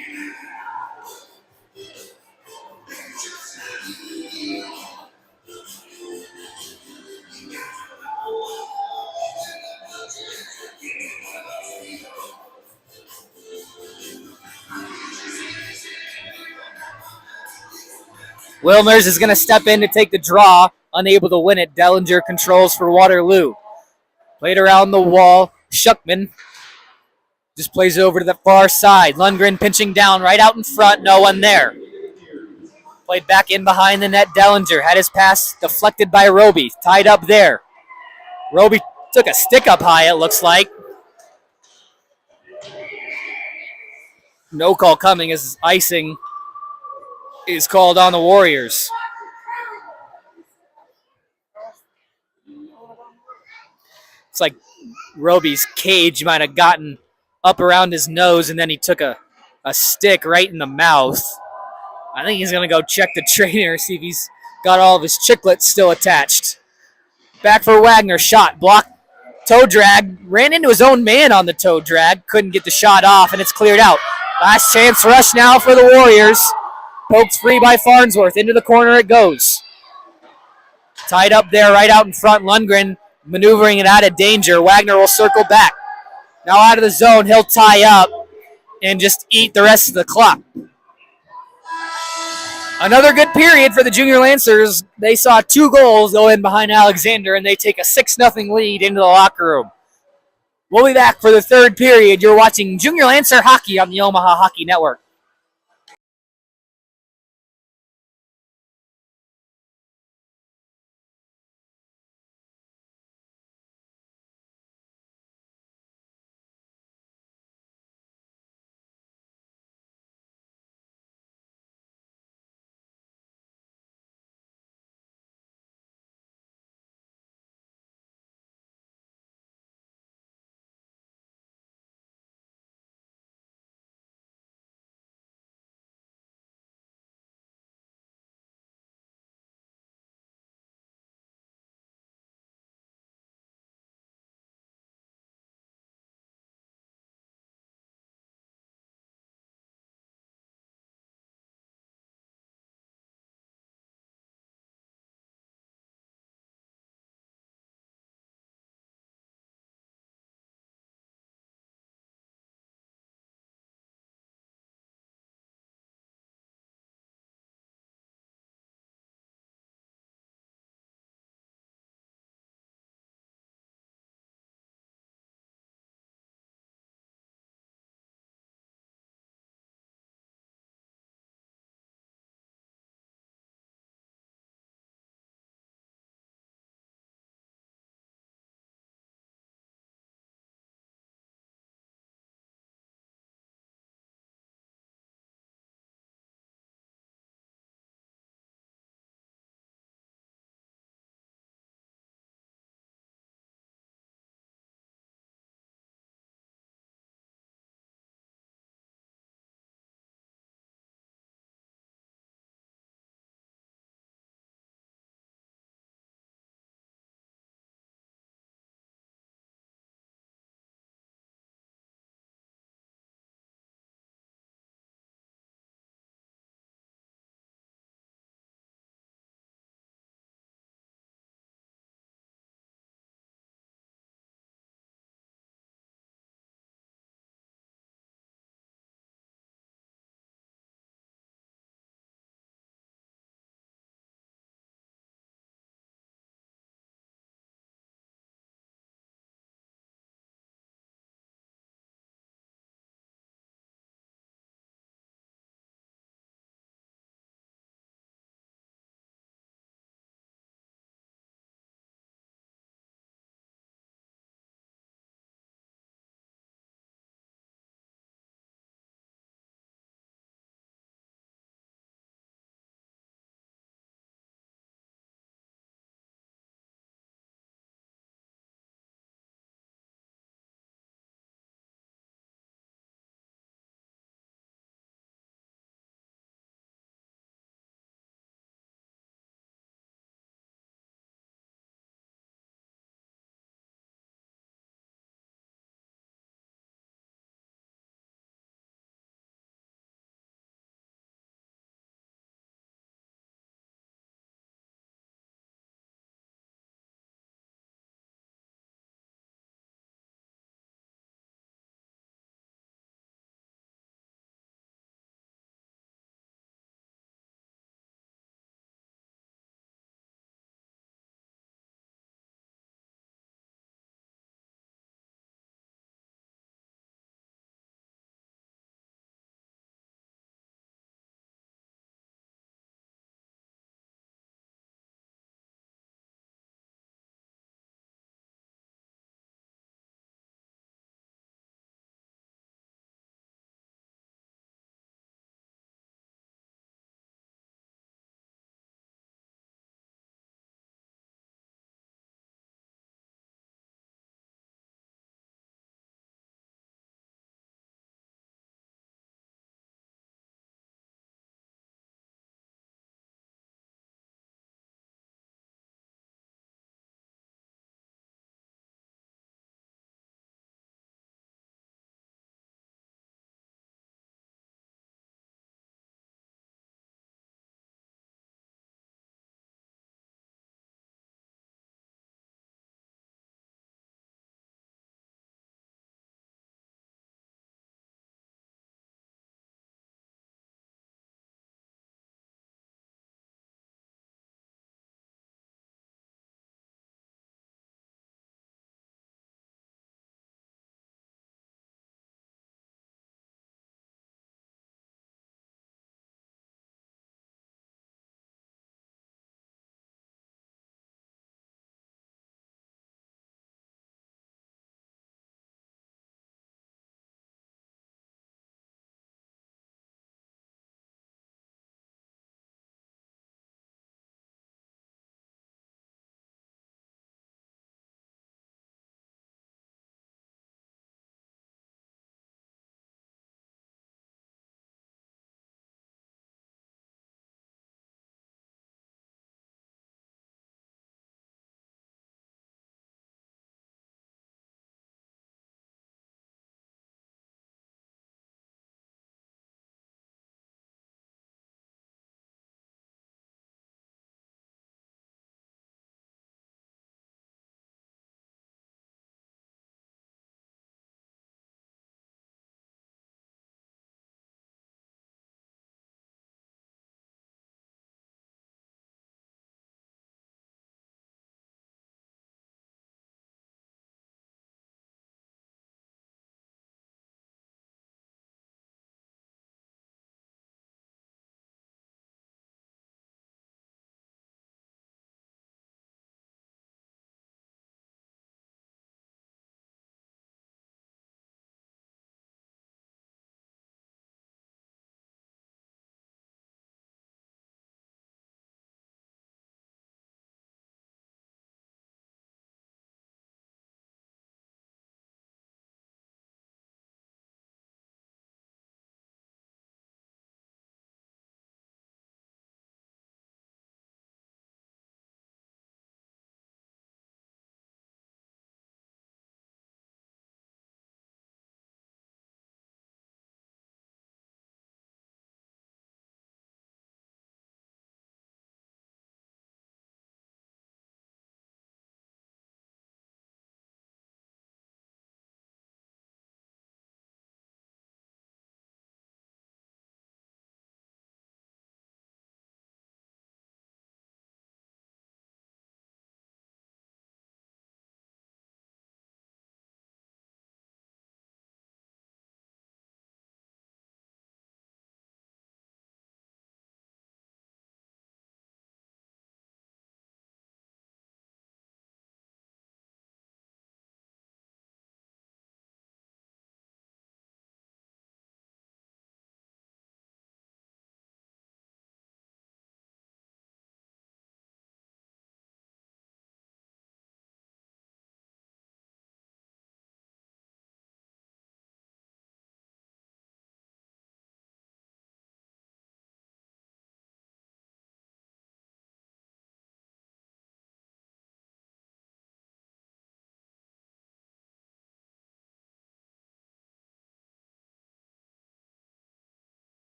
Speaker 1: Wilmers is going to step in to take the draw. Unable to win it. Dellinger controls for Waterloo. Played around the wall. Schuckman just plays it over to the far side. Lundgren pinching down right out in front. No one there. Played back in behind the net. Dellinger had his pass deflected by Roby. Tied up there. Roby took a stick up high, it looks like. No call coming as icing is called on the Warriors. It's like Roby's cage might have gotten up around his nose and then he took a stick right in the mouth. I think he's going to go check the trainer, see if he's got all of his chiclets still attached. Back for Wagner, shot, blocked, toe drag, ran into his own man on the toe drag, couldn't get the shot off, and it's cleared out. Last chance rush now for the Warriors. Poked free by Farnsworth. Into the corner it goes. Tied up there right out in front. Lundgren maneuvering it out of danger. Wagner will circle back. Now out of the zone, he'll tie up and just eat the rest of the clock. Another good period for the Junior Lancers. They saw 2 goals go in behind Alexander, and they take a 6-0 lead into the locker room. We'll be back for the third period. You're watching Junior Lancer Hockey on the Omaha Hockey Network.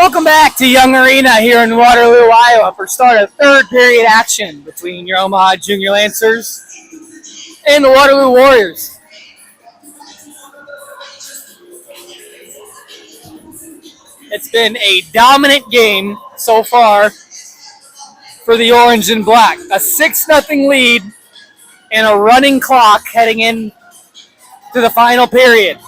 Speaker 1: Welcome back to Young Arena here in Waterloo, Iowa for start of third period action between your Omaha Junior Lancers and the Waterloo Warriors. It's been a dominant game so far for the Orange and Black. A 6-0 lead and a running clock heading in to the final period.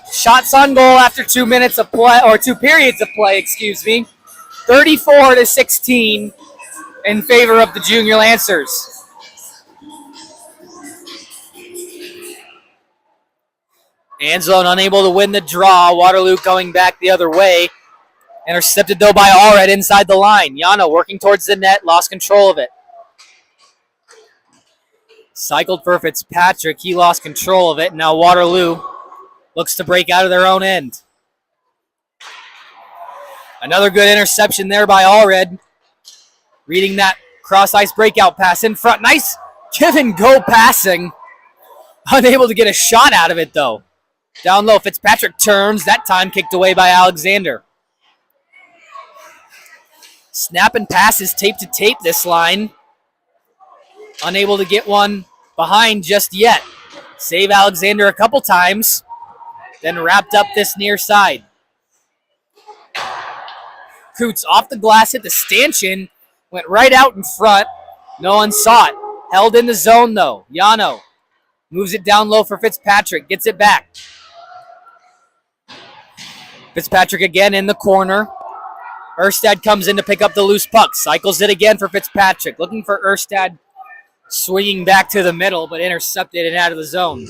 Speaker 1: Shots on goal after 2 minutes of play, or 2 periods of play, 34-16 in favor of the Junior Lancers. Anzalone unable to win the draw. Waterloo going back the other way. Intercepted though by Allred inside the line. Yano working towards the net, lost control of it. Cycled for Fitzpatrick. He lost control of it. Now Waterloo looks to break out of their own end. Another good interception there by Allred. Reading that cross-ice breakout pass in front. Nice give and go passing. Unable to get a shot out of it though. Down low, Fitzpatrick turns. That time kicked away by Alexander. Snap and pass is tape to tape this line. Unable to get one behind just yet. Save Alexander a couple times. Then wrapped up this near side. Coots off the glass, hit the stanchion. Went right out in front. No one saw it. Held in the zone though. Yano moves it down low for Fitzpatrick. Gets it back. Fitzpatrick again in the corner. Erstad comes in to pick up the loose puck. Cycles it again for Fitzpatrick. Looking for Erstad swinging back to the middle, but intercepted and out of the zone.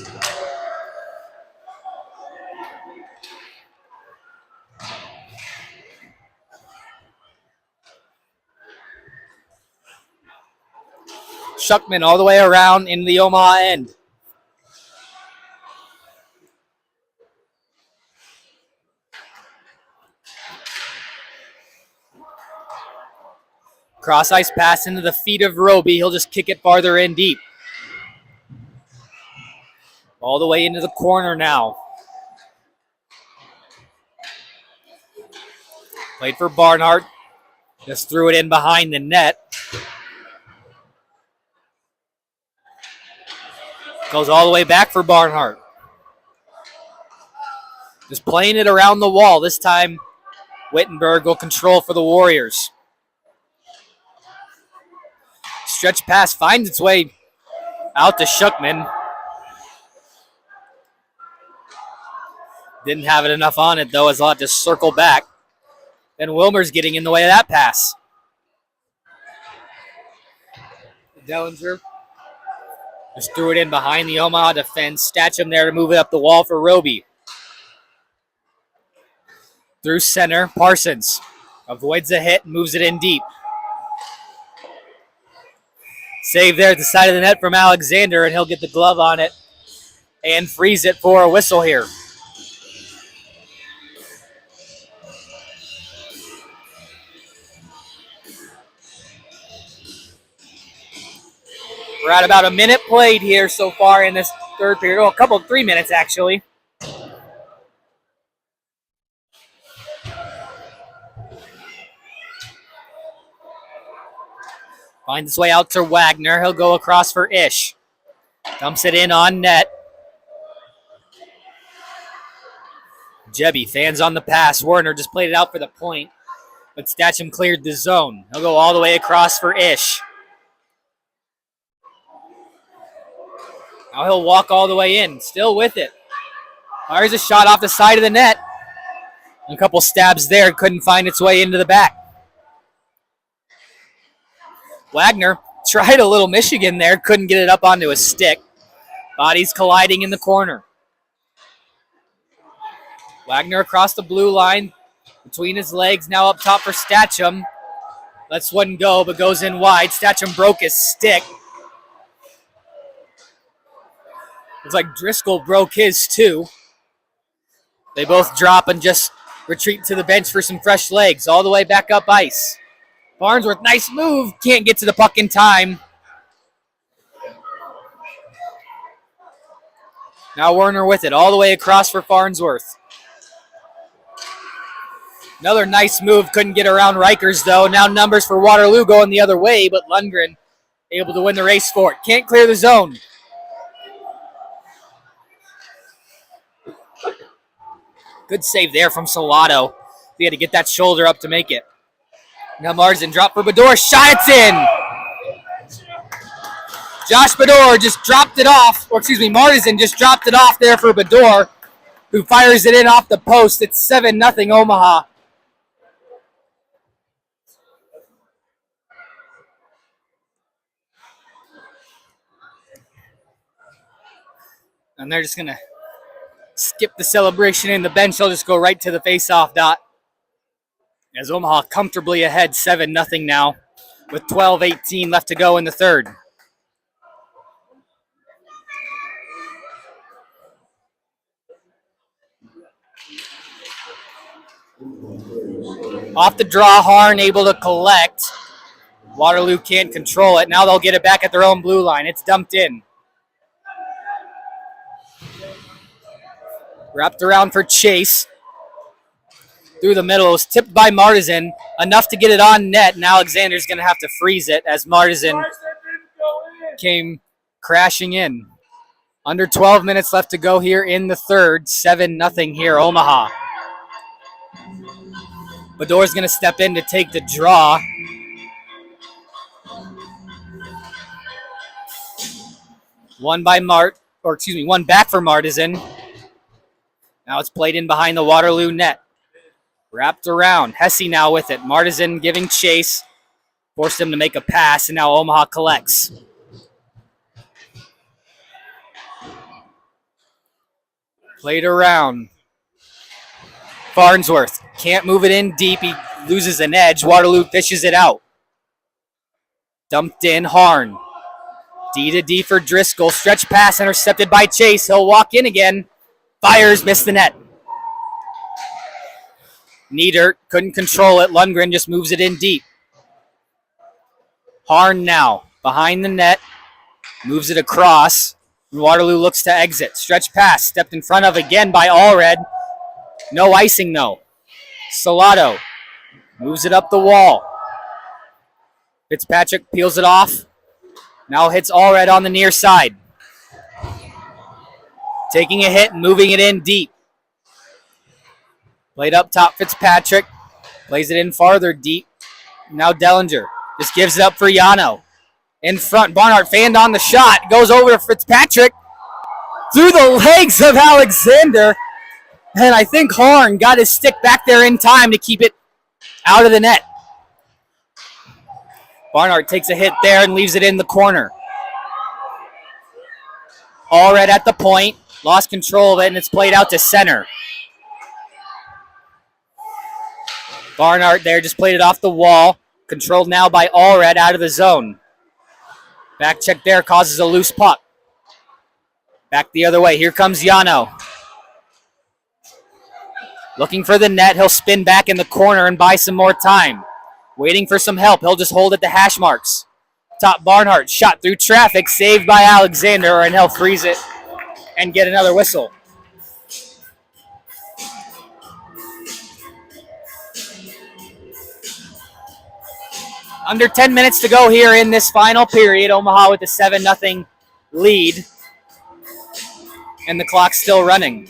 Speaker 1: Shuckman all the way around in the Omaha end. Cross ice pass into the feet of Roby. He'll just kick it farther in deep. All the way into the corner now. Played for Barnhart. Just threw it in behind the net. Goes all the way back for Barnhart. Just playing it around the wall. This time, Wittenberg will control for the Warriors. Stretch pass finds its way out to Shuckman. Didn't have it enough on it, though, as I'll have to circle back. Then Wilmer's getting in the way of that pass. Dellinger just threw it in behind the Omaha defense. Statcham there to move it up the wall for Roby. Through center, Parsons avoids a hit and moves it in deep. Save there at the side of the net from Alexander, and he'll get the glove on it and freeze it for a whistle here. We're at about a minute played here so far in this third period. Oh, 3 minutes actually. Finds his way out to Wagner. He'll go across for Ish. Dumps it in on net. Jebby fans on the pass. Werner just played it out for the point, but Statcham cleared the zone. He'll go all the way across for Ish. Now he'll walk all the way in, still with it. Fires a shot off the side of the net. A couple stabs there, couldn't find its way into the back. Wagner tried a little Michigan there, couldn't get it up onto a stick. Bodies colliding in the corner. Wagner across the blue line, between his legs, now up top for Statcham. Lets one go, but goes in wide. Statcham broke his stick. Looks like Driscoll broke his too. They both drop and just retreat to the bench for some fresh legs, all the way back up ice. Farnsworth, nice move. Can't get to the puck in time. Now Werner with it, all the way across for Farnsworth. Another nice move, couldn't get around Rikers though. Now numbers for Waterloo going the other way, but Lundgren able to win the race for it. Can't clear the zone. Good save there from Salato. He had to get that shoulder up to make it. Now Marsden drop for Bador, shot, it's in! Josh Bador just dropped it off, or excuse me, Marsden just dropped it off there for Bador, who fires it in off the post. It's 7-0 Omaha. And they're just going to skip the celebration in the bench. They'll just go right to the face-off dot. As Omaha comfortably ahead 7-0 now with 12:18 left to go in the third. Off the draw, Harn able to collect. Waterloo can't control it. Now they'll get it back at their own blue line. It's dumped in. Wrapped around for Chase. Through the middle. It was tipped by Martisan. Enough to get it on net. And Alexander's going to have to freeze it as Martisan came crashing in. Under 12 minutes left to go here in the third. 7-0 here, Omaha. Bador's going to step in to take the draw. One back for Martisan. Now it's played in behind the Waterloo net. Wrapped around. Hesse now with it. Martisan giving chase. Forced him to make a pass, and now Omaha collects. Played around. Farnsworth can't move it in deep. He loses an edge. Waterloo fishes it out. Dumped in. Harn. D to D for Driscoll. Stretch pass intercepted by Chase. He'll walk in again. Fires, missed the net. Niedert couldn't control it. Lundgren just moves it in deep. Harn now behind the net. Moves it across. Waterloo looks to exit. Stretch pass. Stepped in front of again by Allred. No icing though. Salato moves it up the wall. Fitzpatrick peels it off. Now hits Allred on the near side. Taking a hit and moving it in deep. Played up top, Fitzpatrick. Plays it in farther deep. Now Dellinger just gives it up for Yano. In front, Barnhart fanned on the shot. Goes over to Fitzpatrick. Through the legs of Alexander. And I think Harn got his stick back there in time to keep it out of the net. Barnhart takes a hit there and leaves it in the corner. Allred at the point. Lost control of it, and it's played out to center. Barnhart there just played it off the wall. Controlled now by Allred out of the zone. Back check there causes a loose puck. Back the other way. Here comes Yano. Looking for the net. He'll spin back in the corner and buy some more time. Waiting for some help. He'll just hold at the hash marks. Top Barnhart. Shot through traffic. Saved by Alexander, and he'll freeze it and get another whistle. Under 10 minutes to go here in this final period. Omaha with a 7-0 lead. And the clock's still running.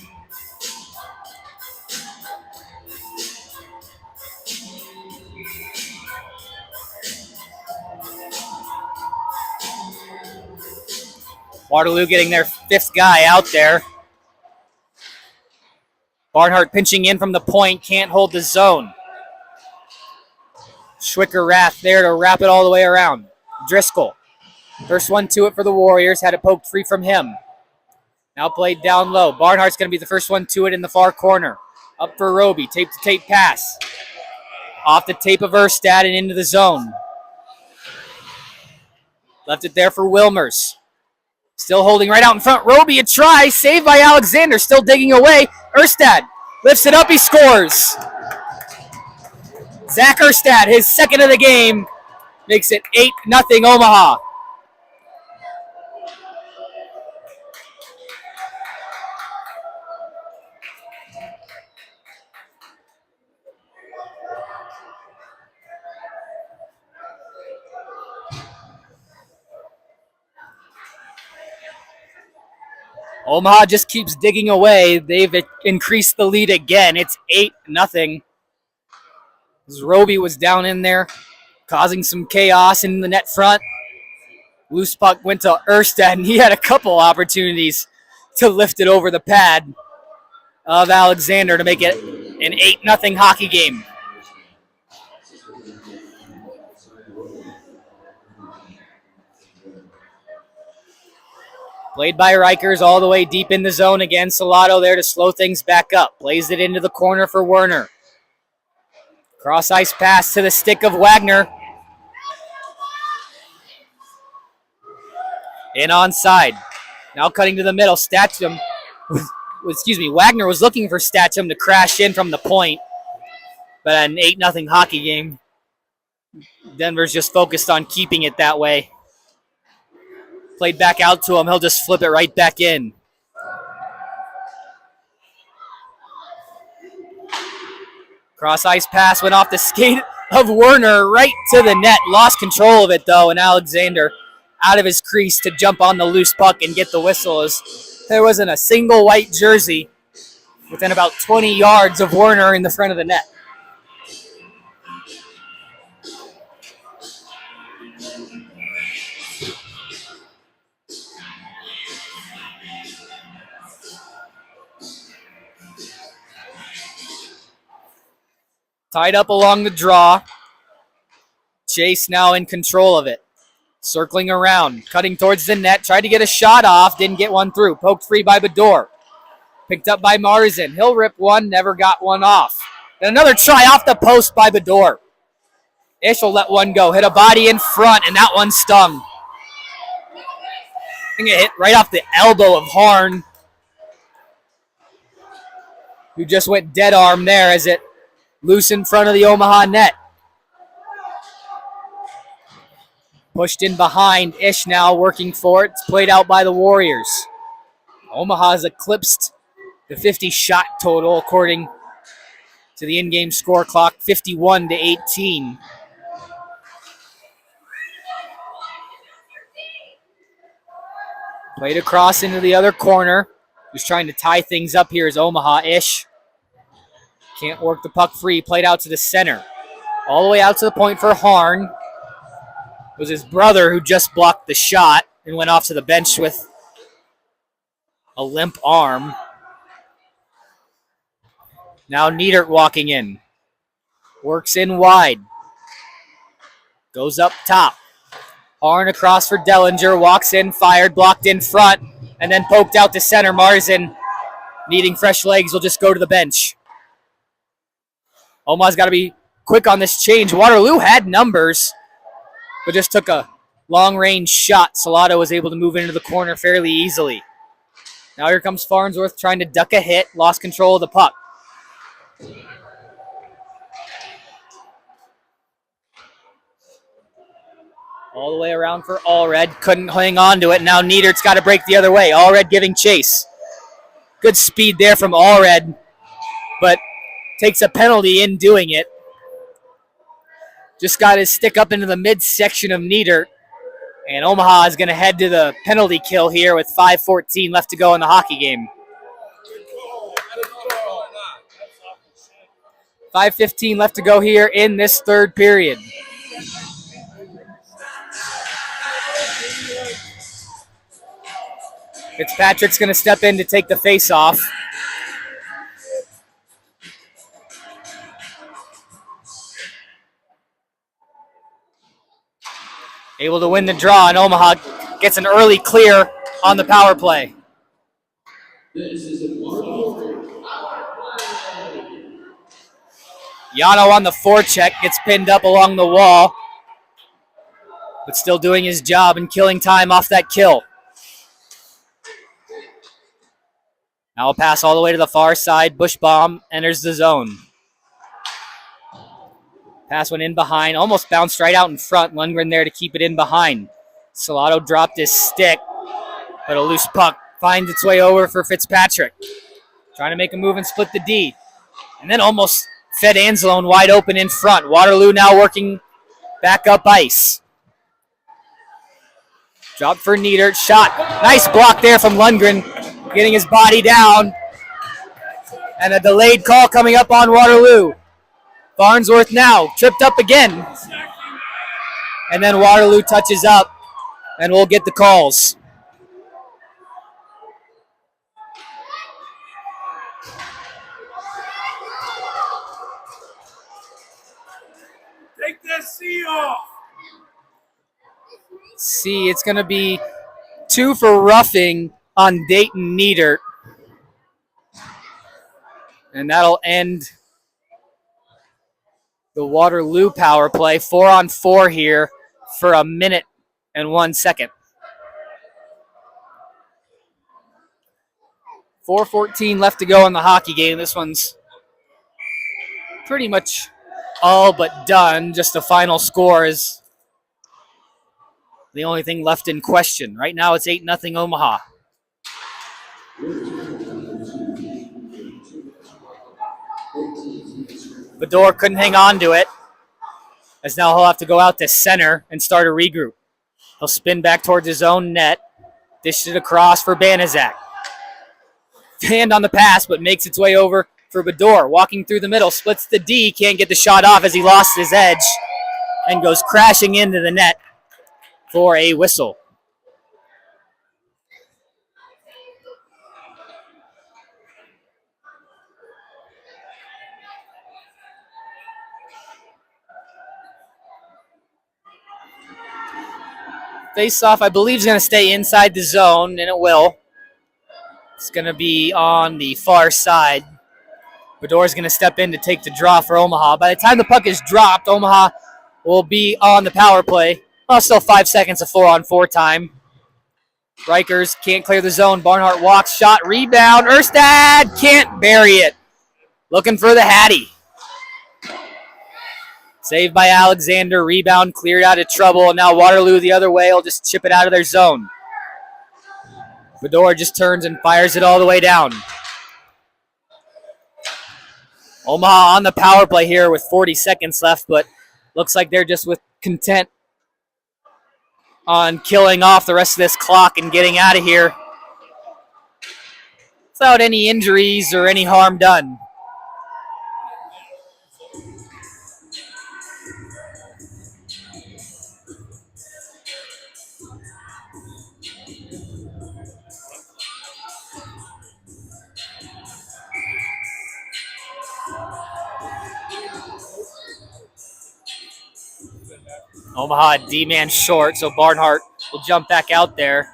Speaker 1: Waterloo getting their fifth guy out there. Barnhart pinching in from the point, can't hold the zone. Schwicker-Rath there to wrap it all the way around. Driscoll, first one to it for the Warriors, had it poked free from him. Now played down low. Barnhart's going to be the first one to it in the far corner. Up for Roby, tape-to-tape pass. Off the tape of Erstad and into the zone. Left it there for Wilmers. Still holding right out in front. Roby, a try. Saved by Alexander. Still digging away. Erstad lifts it up. He scores. Zach Erstad, his second of the game, makes it 8-0 Omaha. Omaha just keeps digging away. They've increased the lead again. It's 8-0. Roby was down in there, causing some chaos in the net front. Loose puck went to Erstad, and he had a couple opportunities to lift it over the pad of Alexander to make it an 8-0 hockey game. Played by Rikers all the way deep in the zone again. Salato there to slow things back up. Plays it into the corner for Werner. Cross ice pass to the stick of Wagner. In onside. Now cutting to the middle. Wagner was looking for Statcham to crash in from the point. But an 8-0 hockey game. Denver's just focused on keeping it that way. Played back out to him. He'll just flip it right back in. Cross ice pass went off the skate of Werner right to the net. Lost control of it though, and Alexander out of his crease to jump on the loose puck and get the whistle as there wasn't a single white jersey within about 20 yards of Werner in the front of the net. Tied up along the draw. Chase now in control of it. Circling around, cutting towards the net, tried to get a shot off, didn't get one through. Poked free by Bador. Picked up by Marzin. He'll rip one, never got one off. And another try off the post by Bador. Ish will let one go. Hit a body in front, and that one stung. I think it hit right off the elbow of Harn, who just went dead arm there as it loose in front of the Omaha net. Pushed in behind. Ish now working for it. It's played out by the Warriors. Omaha has eclipsed the 50 shot total according to the in-game score clock, 51-18. Played across into the other corner. Who's trying to tie things up here is Omaha. Ish can't work the puck free. Played out to the center. All the way out to the point for Harn. It was his brother who just blocked the shot and went off to the bench with a limp arm. Now Niedert walking in. Works in wide. Goes up top. Harn across for Dellinger. Walks in, fired, blocked in front, and then poked out to center. Marzin, needing fresh legs, will just go to the bench. Omaha's got to be quick on this change. Waterloo had numbers, but just took a long-range shot. Salato was able to move into the corner fairly easily. Now here comes Farnsworth trying to duck a hit. Lost control of the puck. All the way around for Allred. Couldn't hang on to it. Now Niedert's got to break the other way. Allred giving chase. Good speed there from Allred, but takes a penalty in doing it. Just got his stick up into the midsection of Niedert. And Omaha is going to head to the penalty kill here with 5:14 left to go in the hockey game. 5:15 left to go here in this third period. Fitzpatrick's going to step in to take the face-off. Able to win the draw, and Omaha gets an early clear on the power play. Yano on the forecheck, gets pinned up along the wall, but still doing his job and killing time off that kill. Now a pass all the way to the far side. Bushbaum enters the zone. Pass went in behind, almost bounced right out in front. Lundgren there to keep it in behind. Salato dropped his stick, but a loose puck finds its way over for Fitzpatrick. Trying to make a move and split the D. And then almost fed Anzalone wide open in front. Waterloo now working back up ice. Drop for Niedert. Shot. Nice block there from Lundgren. getting his body down. And a delayed call coming up on Waterloo. Farnsworth now tripped up again. And then Waterloo touches up, and we'll get the calls.
Speaker 2: Take that C off.
Speaker 1: See, it's going to be 2 for roughing on Dayton Niedert. And that'll end the Waterloo power play. 4-on-4 here for a minute and 1 second. 4:14 left to go in the hockey game. This one's pretty much all but done. Just the final score is the only thing left in question. Right now it's 8-0 Omaha. Bador couldn't hang on to it, as now he'll have to go out to center and start a regroup. He'll spin back towards his own net, dish it across for Banaszak. Hand on the pass, but makes its way over for Bador. Walking through the middle, splits the D, can't get the shot off as he lost his edge and goes crashing into the net for a whistle. Face-off, I believe, is going to stay inside the zone, and it will. It's going to be on the far side. Bador's going to step in to take the draw for Omaha. By the time the puck is dropped, Omaha will be on the power play. Well, still 5 seconds of 4-on-4 time. Rikers can't clear the zone. Barnhart walks, shot, rebound. Erstad can't bury it. Looking for the Hattie. Saved by Alexander. Rebound cleared out of trouble. And now Waterloo the other way will just chip it out of their zone. Bador just turns and fires it all the way down. Omaha on the power play here with 40 seconds left, but looks like they're just content on killing off the rest of this clock and getting out of here without any injuries or any harm done. Omaha D-man short, so Barnhart will jump back out there.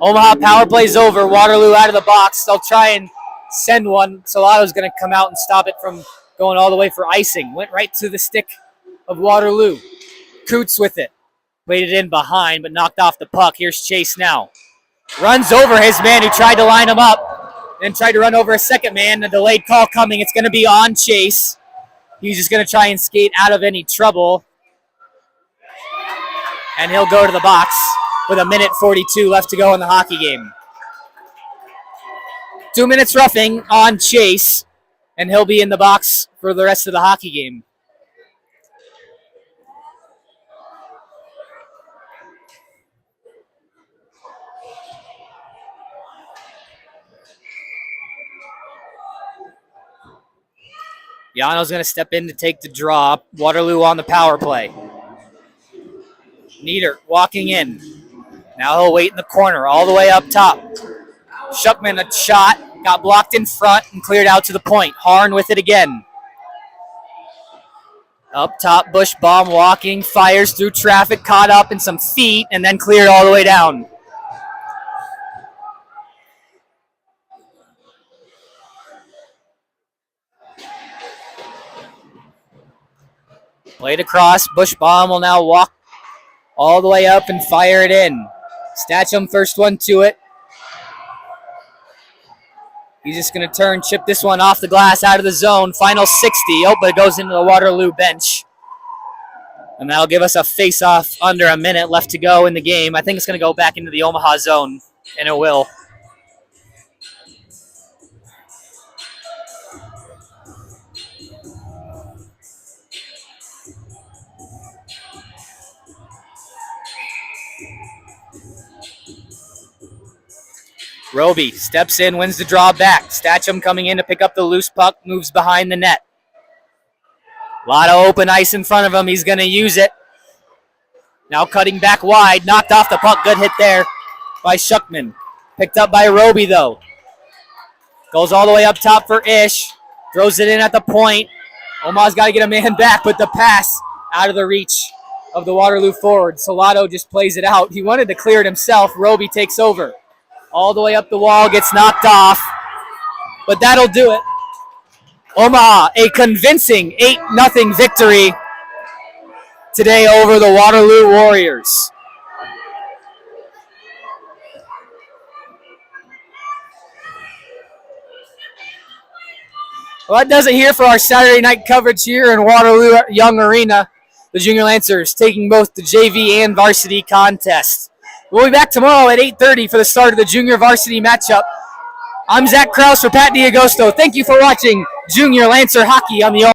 Speaker 1: Omaha power play's over. Waterloo out of the box. They'll try and send one. Salato's going to come out and stop it from going all the way for icing. Went right to the stick of Waterloo. Coots with it. Waited in behind, but knocked off the puck. Here's Chase now. Runs over his man who tried to line him up. Then tried to run over a second man. A delayed call coming. It's going to be on Chase. He's just going to try and skate out of any trouble. And he'll go to the box with 1:42 left to go in the hockey game. 2 minutes roughing on Chase, and he'll be in the box for the rest of the hockey game. Yano's going to step in to take the draw. Waterloo on the power play. Niedert walking in. Now he'll wait in the corner all the way up top. Schuckman a shot. Got blocked in front and cleared out to the point. Harn with it again. Up top, Bushbaum walking. Fires through traffic. Caught up in some feet and then cleared all the way down. Played across. Bushbaum will now walk all the way up and fire it in. Statcham first one to it. He's just going to turn, chip this one off the glass out of the zone. Final 60. Oh, but it goes into the Waterloo bench. And that'll give us a face-off under a minute left to go in the game. I think it's going to go back into the Omaha zone, and it will. Roby steps in, wins the draw back. Statcham coming in to pick up the loose puck, moves behind the net. A lot of open ice in front of him. He's going to use it. Now cutting back wide. Knocked off the puck. Good hit there by Shuckman. Picked up by Roby, though. Goes all the way up top for Ish. Throws it in at the point. Omaha's got to get a man back, but the pass out of the reach of the Waterloo forward. Solado just plays it out. He wanted to clear it himself. Roby takes over. All the way up the wall. Gets knocked off. But that'll do it. Omaha, a convincing 8-0 victory today over the Waterloo Warriors. Well, that does it here for our Saturday night coverage here in Waterloo Young Arena. The Junior Lancers taking both the JV and varsity contests. We'll be back tomorrow at 8:30 for the start of the junior varsity matchup. I'm Zach Krause for Pat D'Agosto. Thank you for watching Junior Lancer Hockey on the